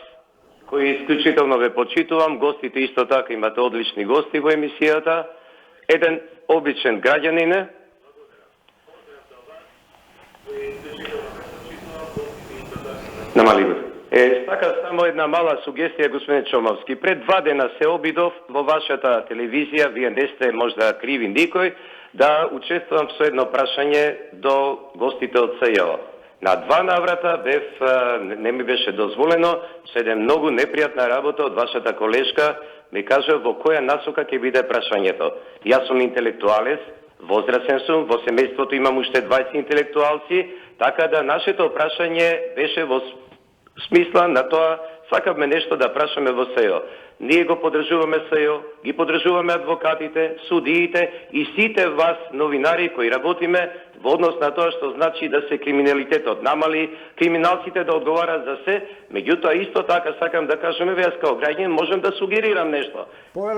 кои исклучително ве почитувам. Гостите исто така имате одлични гости во емисијата. Еден обичен граѓанин. Намали го. Сака само една мала сугестија, господин Чомовски. Пред 2 дена се обидов во вашата телевизија, вие не сте можда криви никој, да учествувам со едно прашање до гостите од СЈО. На 2 наврата не ми беше дозволено, со еден многу непријатна работа од вашата колешка, ми кажа во која насока ќе биде прашањето. Јас сум интелектуалец, возрасен сум, во семејството имам уште 20 интелектуалци, така да нашето прашање беше во смисла на тоа, сакаме нешто да прашаме во СЈО. Ние го поддржуваме СЈО, ги поддржуваме адвокатите, судиите и сите вас новинари кои работиме во однос на тоа што значи да се криминалитетот намали, криминалците да одговарат за се, меѓутоа исто така сакам да кажем, јас као граѓанин можем да сугерирам нешто.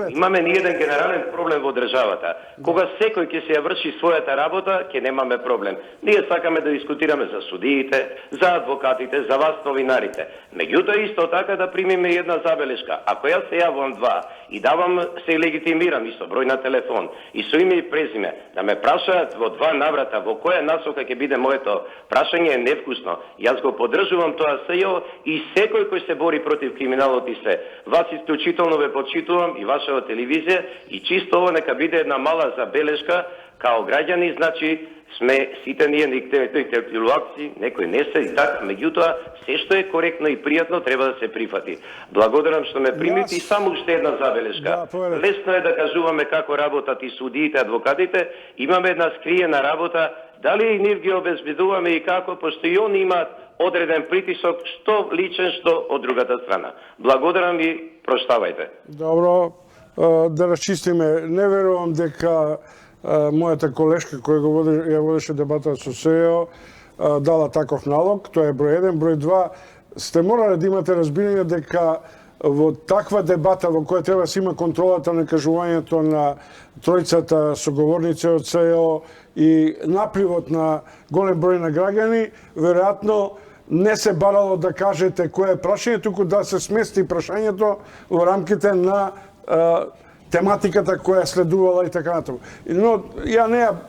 Имаме ни еден генерален проблем во државата. Кога секој ќе се ја врши својата работа, ќе немаме проблем. Ние сакаме да дискутираме за судиите, за адвокатите, за вас новинарите. Меѓутоа исто така да примиме една забелешка. Ако јас се јавувам и давам, се легитимирам и со број на телефон, и со име и презиме, да ме прашаат во 2 наврата во која насока ќе биде моето прашање е невкусно. Јас го поддржувам тоа СЈО и секој кој се бори против криминалот и се. Вас исклучително ве почитувам и вашата телевизија и чисто ова нека биде една мала забелешка као граѓани, значи сме сите ние интелектуалци, некои не се и така, меѓутоа се што е коректно и пријатно треба да се прифати. Благодарам што ме примите и само уште една забелешка. Лесно е да кажуваме како работат и судиите, адвокатите, имаме една скриена работа, дали и нив ги обезбедуваме и како, пошто и они имаат одреден притисок, што личен, што од другата страна. Благодарам и проштавајте. Добро, да расчистиме. Не верувам дека мојата колешка која ја водеше дебата со СЈО дала таков налог, тоа е број 1, број 2, сте морале да имате разбирање дека во таква дебата во која треба да се има контролата на кажувањето на тројцата соговорници од СЕО и напливот на голем број на граѓани, веројатно не се барало да кажете кое е прашање, туку да се смести прашањето во рамките на тематиката која следувала и така натаму. Но ја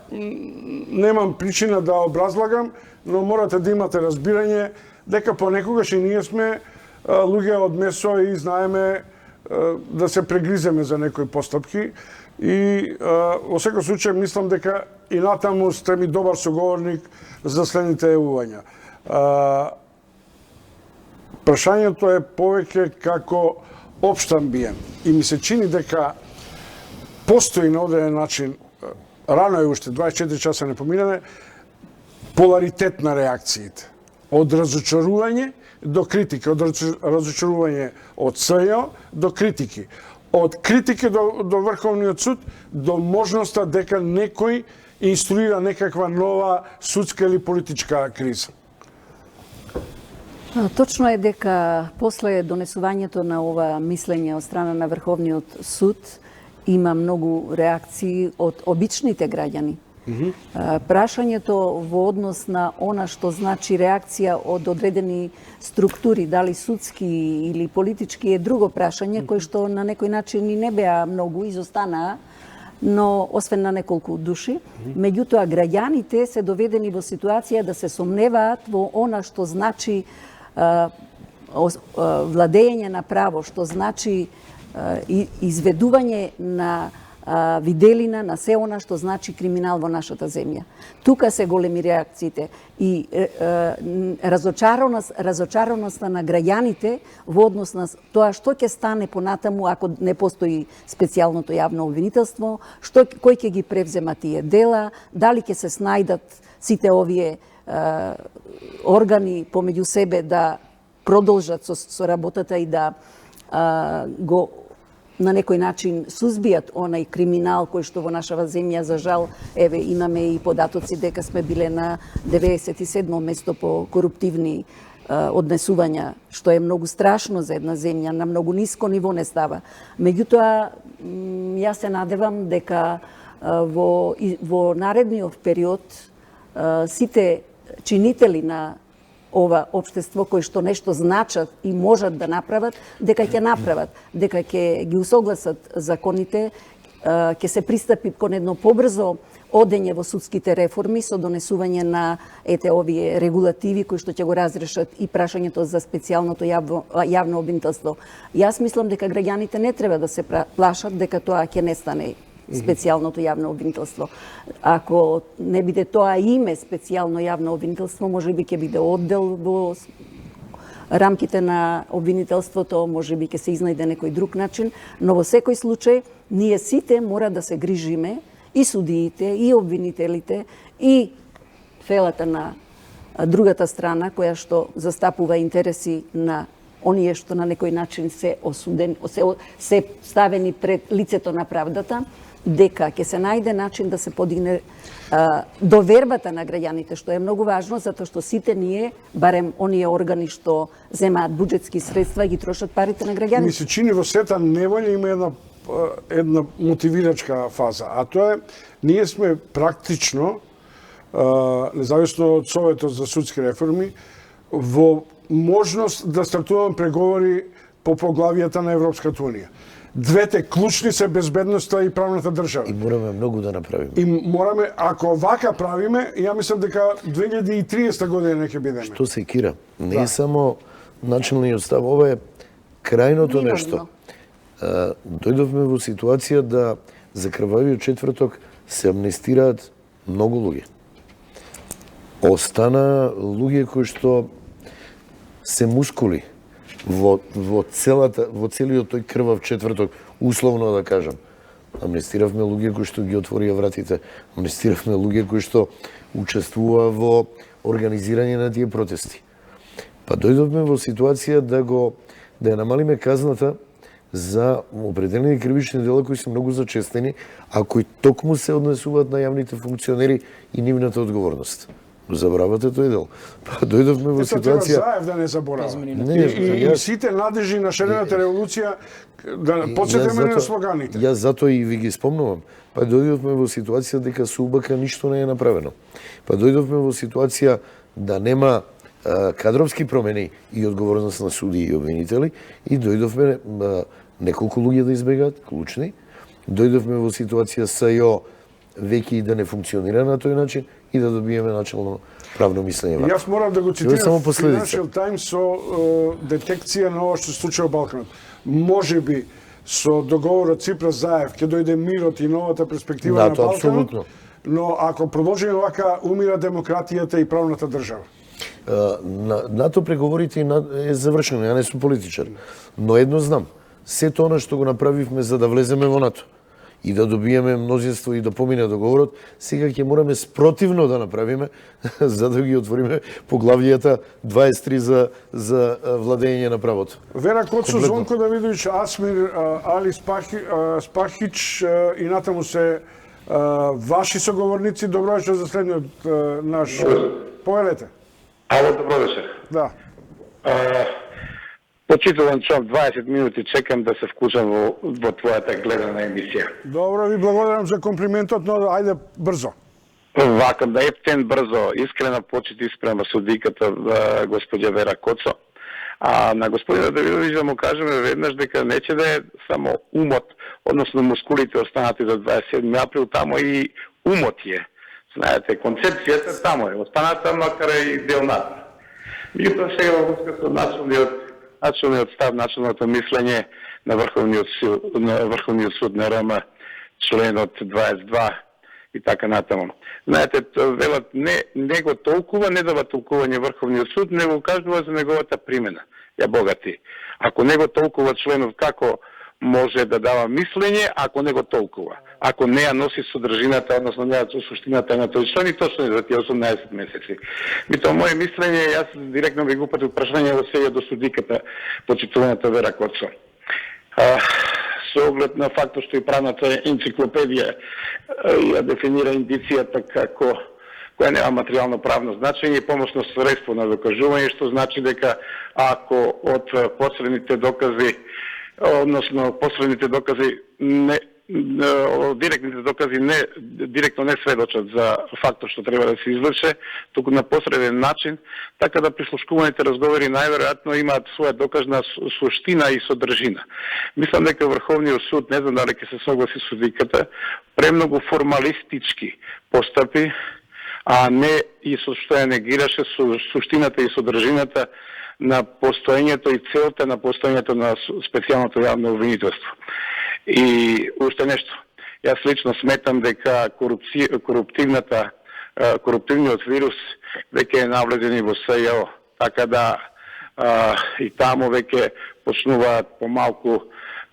немам причина да образлагам, но морате да имате разбирање дека понекогаш и ние сме луѓе од месо и знаеме да се прегриземе за некои постапки и во секој случај мислам дека и натаму сте ми добар соговорник за следните јавувања. Прашањето е повеќе како општ амбиент и ми се чини дека постои на одреден начин, рано е уште, 24 часа не поминаме, поларитет на реакциите. Од разочарување до критики, од разочарување од СЈО до критики. Од критики до Врховниот суд, до можноста дека некој инструира некаква нова судска или политичка криза. Точно е дека после донесувањето на ова мислење од страна на Врховниот суд има многу реакции од обичните граѓани. Прашањето во однос на она што значи реакција од одредени структури, дали судски или политички, е друго прашање кој што на некој начин и не беа многу, изостанаа, но освен на неколку души. Меѓутоа, граѓаните се доведени во ситуација да се сомневаат во она што значи владење на право, што значи изведување на виделина на се она што значи криминал во нашата земја. Тука се големи реакциите и разочараноста на граѓаните во однос на тоа што ќе стане понатаму ако не постои специјалното јавно обвинителство, кој ќе ги превзема тие дела, дали ќе се снајдат сите овие органи помеѓу себе да продолжат со работата и да го на некој начин сузбијат онај криминал кој што во нашава земја, за жал, еве имаме и податоци дека сме биле на 97-мо место по коруптивни однесувања, што е многу страшно за една земја, на многу ниско ниво не става. Меѓутоа, јас се надевам дека во наредниот период сите чинители на ова општество кои што нешто значат и можат да направат, дека ќе направат, дека ќе ги усогласат законите, ќе се пристапи кон едно побрзо одење во судските реформи со донесување на овие регулативи кои што ќе го разрешат и прашањето за специјалното јавно обвинителство. Јас мислам дека граѓаните не треба да се плашат дека тоа ќе не стане специјалното јавно обвинителство. Ако не биде тоа име специјално јавно обвинителство, може би ќе биде оддел во рамките на обвинителството, може би ќе се изнајде некој друг начин, но во секој случај ние сите мора да се грижиме, и судиите, и обвинителите, и фелата на другата страна која што застапува интереси на оние што на некој начин се ставени пред лицето на правдата, дека ќе се најде начин да се подигне довербата на граѓаните, што е многу важно, затоа што сите ние, барем оние органи што земаат буџетски средства, ги трошат парите на граѓаните. Ми се чини во сета неволја има една мотивирачка фаза, а тоа е, ние сме практично, независно од Советот за судски реформи, во можност да стартуваме преговори по поглавијата на Европската унија. Двете клучни се безбедноста и правната држава. И мораме многу да направиме. И мораме, ако вака правиме, ја мислам дека 2030 година не ќе бидеме. Што се Кира? Не е само началниот став, ова е крајното нешто. Дојдовме во ситуација да за крвавиот четврток се амнестираат многу луѓе. Остана луѓе кои што се мускули во целиот тој крвав четврток, условно да кажам. Амнестиравме луѓе кои што ги отворија вратите, амнестиравме луѓе кои што учествуваа во организирање на тие протести. Па дојдовме во ситуација да ја намалиме казната за определени кривични дела кои се многу зачестени, а кои токму се однесуваат на јавните функционери и нивната одговорност. Заборавате тој дел. Дојдовме во ситуација... Заев да не заборава. Не, и сите надежи на шарената револуција да подсетиме на слоганите. Јас затоа и ви ги спомнувам. Па дојдовме во ситуација дека со УБК ништо не е направено. Па дојдовме во ситуација да нема кадровски промени и одговорност на суди и обвинители и дојдовме неколку луѓе да избегаат, клучни. Дојдовме во ситуација СЈО веќе и да не функционира на тој начин и да добиеме начално правно мислење. Јас морам да го цитирам Financial Times со детекција на ова што се случува во Балканот. Може би со договорот Ципрас-Заев ќе дојде мирот и новата перспектива на Балканот, апсолутно. Но ако продолжиме вака, умира демократијата и правната држава. НАТО преговорите е завршено, ја не сум политичар. Но едно знам, сето она што го направивме за да влеземе во НАТО и да добиеме мнозинство и да помине договорот, сега ќе мораме спротивно да направиме за да ги отвориме поглавјата 23 за владење на правото. Вера Коцо, Звонко Давидович, Асмир, Али Спахич и натаму се ваши соговорници. Добро вечер за следниот наш. Повелете. Ало, добро вечер. Да. Почитувам час 20 минути, чекам да се вклучам во твојата гледана емисија. Добро, ви благодарам за комплиментот, но ајде брзо. Вака, да ептен брзо, искрена почит испрема судиката господја Вера Коцо. А на господина Давидович да му кажеме веднаш дека не че да е само умот, односно мускулите останати до 27 април, тамо и умот е. Знаете, концепцијата тамо е, останата макар и делната. Меѓутоа сега во врска со началниот став, началното мислење на Врховниот суд на РМ, членот 22 и така натаму. Знаете, велат не го толкува, не дава толкување Врховниот суд, не го кажува за неговата примена. Ја богати. Ако не го толкува членот, како може да дава мислење, ако не го толкува? Ако не ја носи содржината, односно не ја суштината на тој член и точно за тие 18 месеци. Мито моје мислење, јас директно ви го упатив прашање во сега до судиката, почитуваната Вера Коцо. Со оглед на фактот што и правната енциклопедија ја дефинира индицијата како која нема материјално правно значење и помошно средство на докажување, што значи дека ако од посредните докази, односно посредните докази директните докази директно не сведочат за фактот што треба да се изврше, туку на посреден начин, така да прислушкуваните разговори најверојатно имаат своја доказна суштина и содржина. Мислам дека Врховниот суд, не знам дали ќе се согласи судиката, премногу формалистички постапи, а не и со што ја негираше суштината и содржината на постоењето и целта на постоењето на специјалното јавно обвинителство. И уште нешто. Јас лично сметам дека коруптивниот вирус веќе е навлезен и во СЈО, така да и таму веќе почнуваат помалку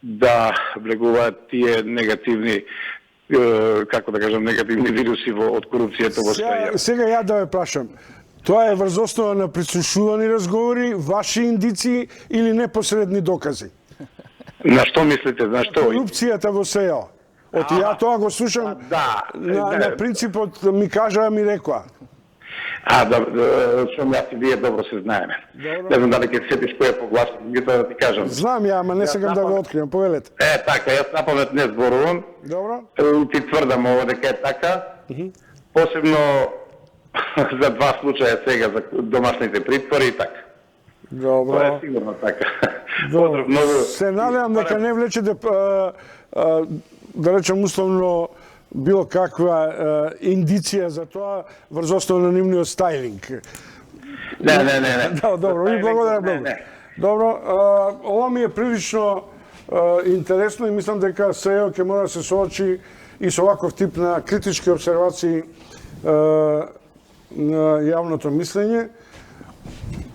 да влегуваат тие негативни како да кажам, негативни вируси од корупцијата во СЈО. Сега ја да ве прашам, тоа е врз основа на прислушувани разговори, ваши индиции или непосредни докази? На што мислите? На што? Корупцијата во СЈО. Ја тоа го слушам на принципот ми кажаа, ми рекоа. Шум јас и вие добро се знаеме. Не знам дали ќе сетиш кој е погласно, меѓутоа да ти кажам. Знам ја, ама не сакам да го откријам, повелете. Така, јас напамет не зборувам. Добро. Ти тврдам ово дека е така. Посебно за два случаја сега за домашните притвори и така. Добро. Тоа е сигурно така. Добро. Се надевам дека не влечете, да речем условно, било каква индиција за тоа врз основа на нивниот стајлинг. Не. Да, добро, ви благодарам многу. Добро, ова ми е прилично интересно и мислам дека СЈО ќе мора да се соочи и со ваков тип на критички обсервации на јавното мислење.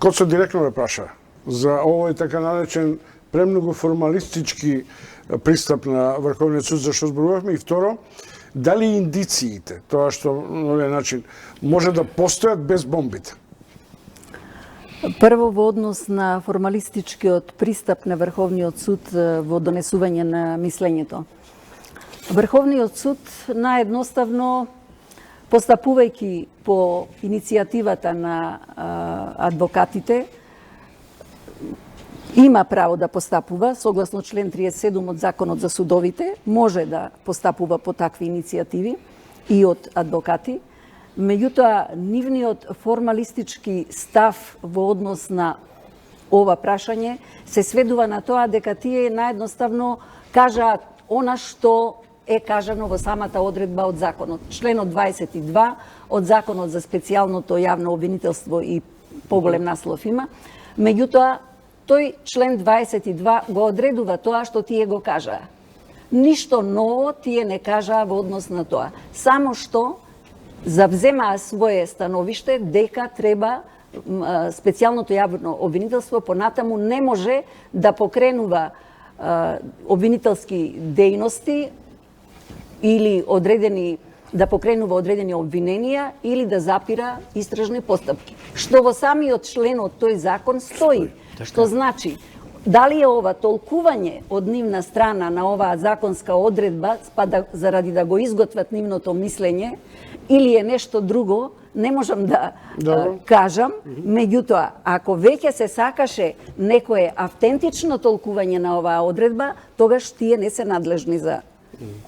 Коцо директно ме праша за овој така наречен премногу формалистички пристап на Врховниот суд за што зборувавме, и второ, дали индициите, тоа што на овој начин може да постојат без бомбите? Прво, во однос на формалистичкиот пристап на Врховниот суд во донесување на мислењето. Врховниот суд наедноставно постапувајќи по иницијативата на адвокатите, има право да постапува, согласно член 37 од Законот за судовите, може да постапува по такви иницијативи и од адвокати. Меѓутоа, нивниот формалистички став во однос на ова прашање се сведува на тоа дека тие наедноставно кажаат она што е кажано во самата одредба од законот. Членот 22 од Законот за специјалното јавно обвинителство и поголем наслов има. Меѓутоа, тој член 22 го одредува тоа што тие го кажаа. Ништо ново тие не кажаа во однос на тоа. Само што завземаа свое становиште дека треба специјалното јавно обвинителство понатаму не може да покренува обвинителски дејности или да покренува одредени обвиненија или да запира истражни постапки. Што во самиот член од тој закон стои. Што значи, дали е ова толкување од нивна страна на оваа законска одредба, заради да го изготват нивното мислење, или е нешто друго, не можам да кажам. Меѓутоа, ако веќе се сакаше некое автентично толкување на оваа одредба, тогаш тие не се надлежни за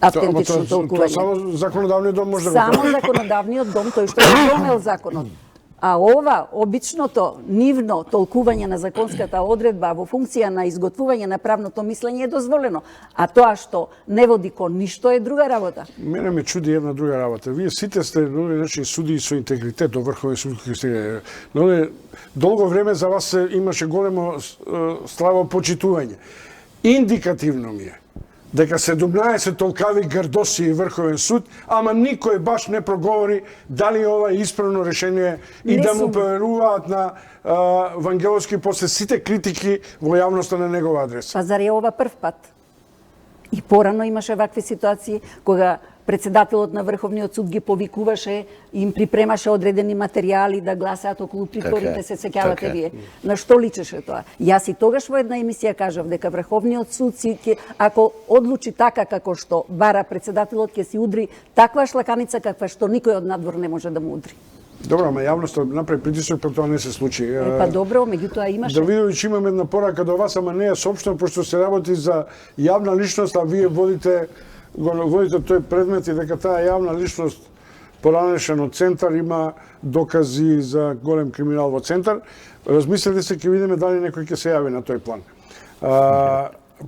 автентично толкување. Само законодавниот дом може да го прави. Само законодавниот дом, тој што го донел законот. А ова, обичното, нивно толкување на законската одредба во функција на изготвување на правното мислење е дозволено. А тоа што не води кон ништо е друга работа. Мене ме чуди една друга работа. Вие сите сте судии со интегритет до Врховен суд. Долго време за вас имаше големо славо почитување. Индикативно ми е дека 17 толкави грдоси и Врховен суд, ама никој баш не проговори дали ова е исправно решение и да му поверуваат на Вангеловски после сите критики во јавноста на негова адреса. Па зар е ова прв пат? И порано имаше вакви ситуации кога председателот на Врховниот суд ги повикуваше, им припремаше одредени материјали да гласаат околу притворите, се сеќавате вие. На што личеше тоа? Јас и тогаш во една емисија кажав дека Врховниот суд ако одлучи така како што бара председателот, ќе си удри таква шлаканица каква што никој од надвор не може да му удри. Добро, ама јавноста направи притисок, па тоа не се случи. Па добро, меѓутоа имаше. Давидовиќ, имам една порака до вас, ама не е сопштено, пошто се работи за јавна личност, а вие водите тој предмет и дека таа јавна личност поранешен од Центар има докази за голем криминал во Центар. Размислете се, ќе видиме дали некој ќе се јави на тој план.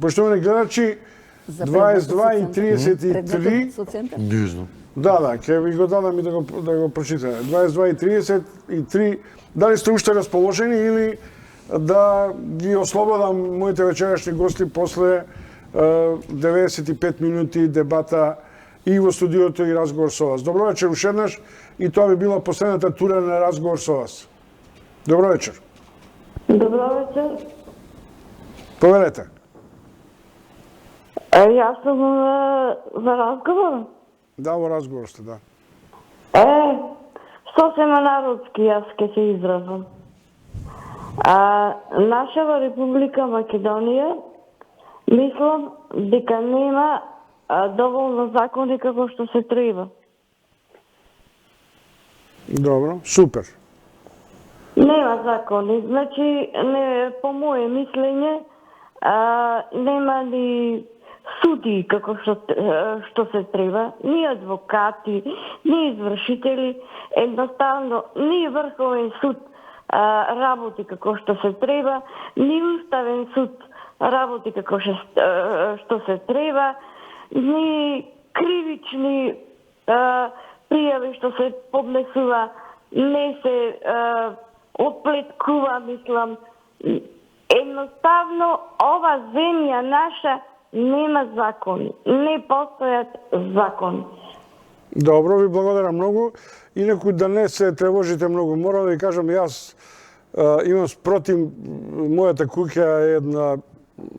Поштовани гледачи, 22 и 33... Не знам. Да, ќе ви го дадам и да го прочитаме. 22 и 33, дали сте уште расположени или да ги ослободам моите вечерашни гости после 95 минути дебата и во студиото и разговор со вас. Добро вечер уште еднаш и тоа би била последната тура на разговор со вас. Добро вечер. Добро вечер. Повелете. Јас сум за разговор. Да, во разговор сте, да. Сосема народски јас ке се изразам. Нашава Република Македонија мислам дека нема доволно закони како што се треба. Добро, супер. Нема закони, значи по моје мислење нема ни суди како што се треба, ни адвокати, ни извршители, едноставно ни Врховен суд работи како што се треба, ни Уставен суд работи како што се треба, ни кривични пријави што се поднесува не се отплеткува, мислам. Едноставно ова земја наша нема закони, не постојат закони. Добро, ви благодарам многу. Инаку да не се тревожите многу, морам да ви кажам, јас имам спротив, мојата куќа е една,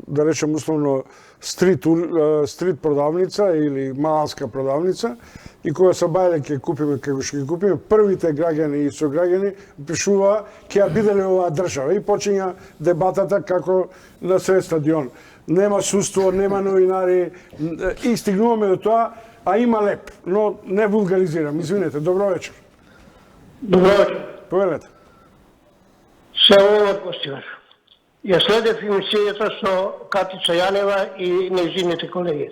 да речем условно, стрит продавница или маланска продавница, и кога са бајле ќе купиме како што ќе купиме, првите граѓани и сограѓани пишува ќе ја биде ли оваа држава и почиња дебатата како на сред стадион. Нема суство, нема новинари и стигнуваме до тоа а има леп, но не вулгаризирам. Извинете, добро вечер. Добро вечер. Повелете. Се овој Костивар. Ја следев емисијата со Катица Јанева и нејзините колеги.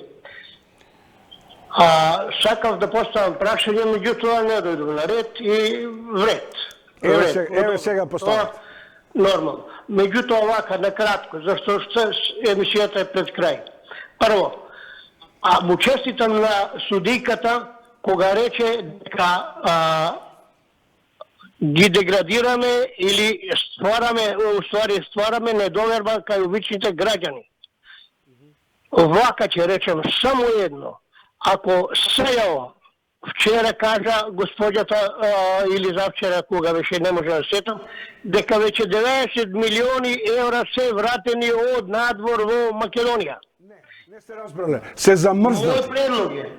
Сакав да поставам прашање, меѓутоа не дојдов на ред и вред. Еве сега поставам. Нормално. Меѓутоа овака накратко, зашто емисијата е пред крај. Прво, му честитам на судиката кога рече дека ги деградираме или ствараме недоверба кај обичните граѓани. Вака ќе речем само едно. Ако СЈО вчера кажа господјата или завчера кога беше не може да сетам, дека веќе 90 милиони евра се вратени од надвор во Македонија. Не сте разбрале. Се замрзнат.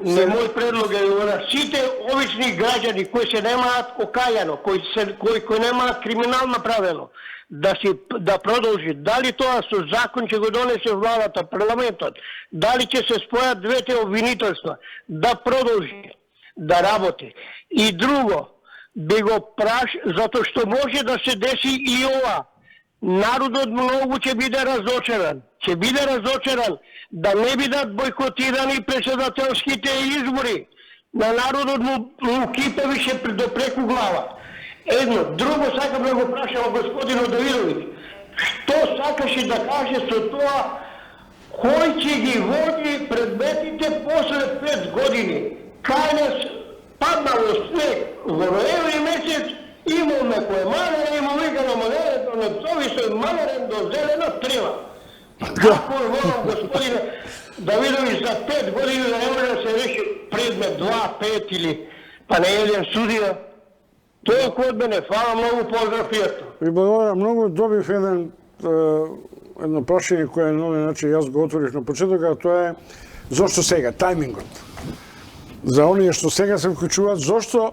Мој предлог е на сите обични граѓани кои се немаат окајано, кои немаат криминал направено, да продолжи. Дали тоа со закон ќе го донесе владата, парламентот, дали ќе се спојат двете обвинителства, да продолжи, да работи. И друго, би го затоа што може да се деси и ова. Народот многу ќе биде разочаран. Ќе биде разочаран да не бидат бойкотирани председателските избори. На народот му кипе више до преку глава. Едно. Друго сакам да го прашам господинот Давидовиќ. Што сакаше да каже со тоа кој ќе ги води предметите после 5 години? Кај нас паднало снег во ноември месец, имаме кој манере, има викано манерето на пцови со манерен до зелена трева. Како волам господине Давидовиќ за 5 години да не може да се реши предмет 2, 5 или па не еден судија? Толку од мене, фала многу, поздрав пријатно. Ви благодарам многу, добив едно прашање кое на овој начин јас го отворив на почеток, а тоа е зошто сега, тајмингот. За оние што сега се вклучуваат, зошто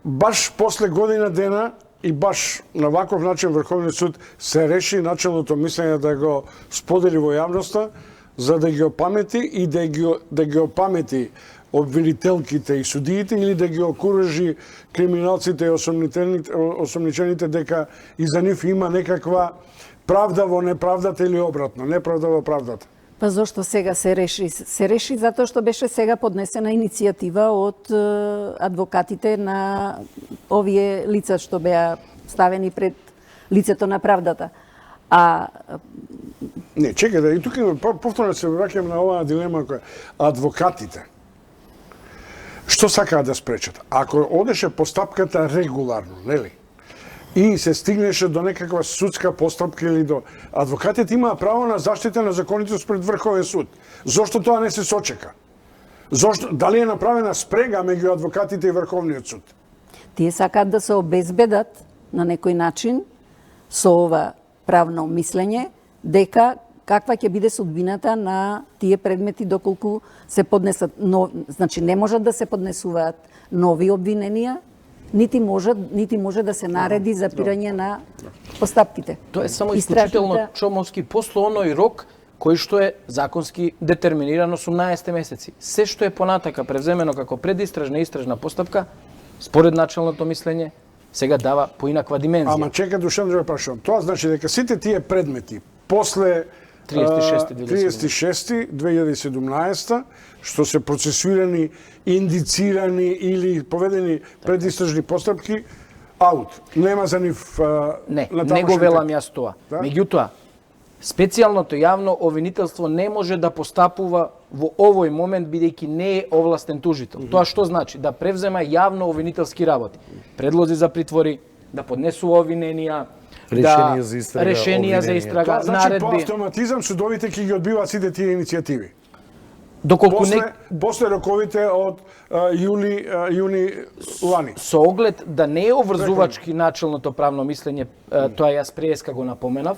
баш после година дена и баш на ваков начин Врховниот суд се реши начелното мислење да го сподели во јавноста, за да ги опамети и да ги опамети обвинителките и судиите или да ги окуражи криминалците и осомничените дека и за нив има некаква правда во неправдата или обратно, неправда во правдата. Па зошто сега се реши? Се реши затоа што беше сега поднесена иницијатива од адвокатите на овие лица што беа ставени пред лицето на правдата. Не, чекајте, и тука повторно се враќам на оваа дилема која адвокатите што сакаат да спречат? Ако одеше постапката регуларно, нели? И се стигнеше до некаква судска постапка или до адвокатите имаа право на заштита на законитост пред Врховен суд. Зошто тоа не се сочека? Зошто дали е направена спрега меѓу адвокатите и Врховниот суд? Тие сакаат да се обезбедат на некој начин со ова правно мислење дека каква ќе биде судбината на тие предмети доколку се поднесат, значи не можат да се поднесуваат нови обвиненија, нити може да се нареди запирање на постапките. Тоа е само исклучително чомовски после оној рок кој што е законски детерминиран 18 месеци. Се што е понатака превземено како предистражна и истражна постапка, според началното мислење, сега дава поинаква димензија. Ама чека душан да прашам. Тоа значи дека сите тие предмети после 36.2017 што се процесуирани, индицирани или поведени предистражни постапки, аут. Нема за нив не го велам јас тоа. Да? Меѓутоа, специјалното јавно обвинителство не може да постапува во овој момент бидејќи не е овластен тужител. Тоа што значи? Да превзема јавно обвинителски работи. Предлози за притвори, да поднесува обвиненија, решенија за истрага, наредби. Тоа значи по автоматизам судовите ќе ги одбиваат сите тие иницијативи. Доколку после роковите од јуни лани. Со оглед да не е обврзувачки начелното правно мислење, тоа јас преска го напоменав,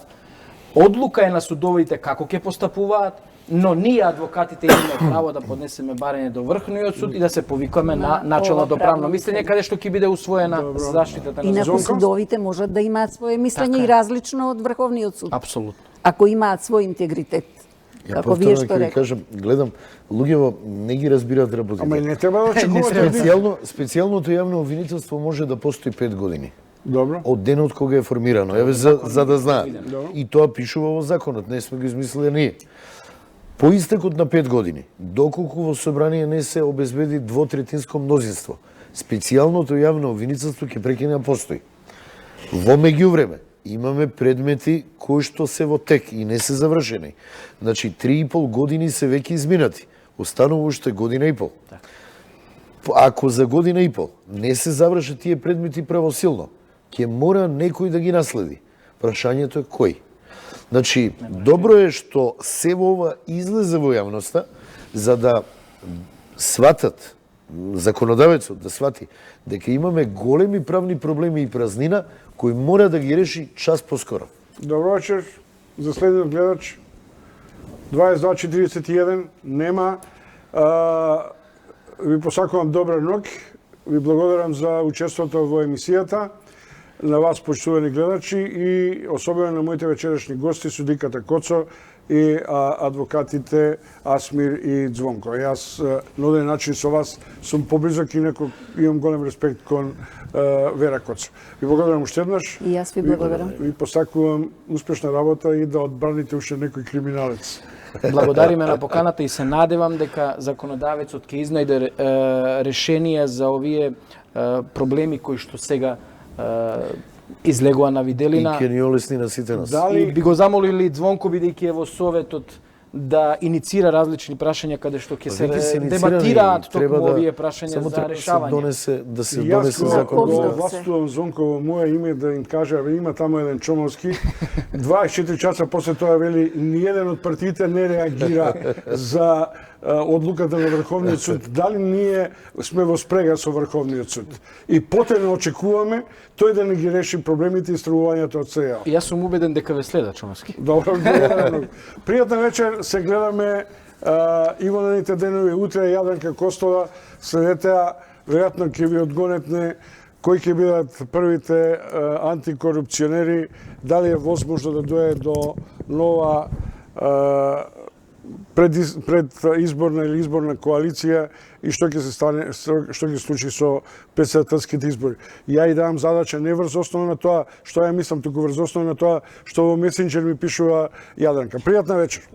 одлука е на судовите како ќе постапуваат, но ние адвокатите имаме право да поднесеме барање до Врховниот суд и да се повикаме на начелното правно мислење каде што ќе биде усвоена заштитата на законот. Инаку судовите можат да имаат свое мислење и различно од Врховниот суд. Апсолутно. Ако имаат свој интегритет. како вие што рекол. Кажам, гледам, луѓето не ги разбираат работите. Ама и не треба да очекувате. Специјалното јавно обвинителство може да постои 5 години. Добро. Од денот кога е формирано, еве за да знаат. И тоа пишува во законот, не сме го измислили ние. По истекот на 5 години, доколку во собрание не се обезбеди двотретинско мнозинство, специјалното јавно обвинителство ќе прекине да постои. Во меѓувреме имаме предмети кои што се во тек и не се завршени. Значи 3,5 години се веќе изминати. Останува уште година и пол. Ако за година и пол не се завршат тие предмети правосилно, ќе мора некој да ги наследи. Прашањето е кој. Значи, добро е што се во ова излезе во јавноста, за да сватат, законодавецот да свати, дека имаме големи правни проблеми и празнина, кој мора да ги реши час поскоро. Добро вечер, за следниот гледач. 22:41, нема. Ви посакувам добра ноќ, ви благодарам за учеството во емисијата, на вас, почитувани гледачи, и особено на моите вечерашни гости, судиката Коцо и адвокатите Асмир и Звонко. Јас на оден начин со вас сум поблизок и некој имам голем респект кон Вера Коцо. Ви благодарам уште еднаш. И јас ви благодарам. Ви посакувам успешна работа и да одбраните уште некој криминалец. Благодариме на поканата и се надевам дека законодавецот ќе изнајде решение за овие проблеми кои што сега излегува на виделина. И ќе ни олесни на сите нас. И би го замолили Звонко, бидејќи е во Советот, да иницира различни прашања каде што ќе се дебатираат токму овие прашања за решавање. Да се донесе закон. Јас властувам Звонко во моје име да им кажа, има таму еден Чомовски, 24 часа после тоа вели, ниеден од партиите не реагира за одлуката на Врховниот суд. Дали ние сме во спрега со Врховниот суд? И потребно очекуваме тој да не ги реши проблемите и стравувањето од СЕА. И јас сум убеден дека ве следа Чомовски. Добро, пријатна вечер, се гледаме и во наредните денови. Утре Јаданка Костова, следете, веројатно ќе ви одгонетне кои ќе бидат првите антикорупционери, дали е возможно да дојде до нова предизборна или изборна коалиција и што ќе се стане, што ќе случи со председателските избори. Ја и давам задача не врз основа на тоа што ја мислам, туку врз основа на тоа што во месенџер ми пишува Јаданка. Пријатна вечер.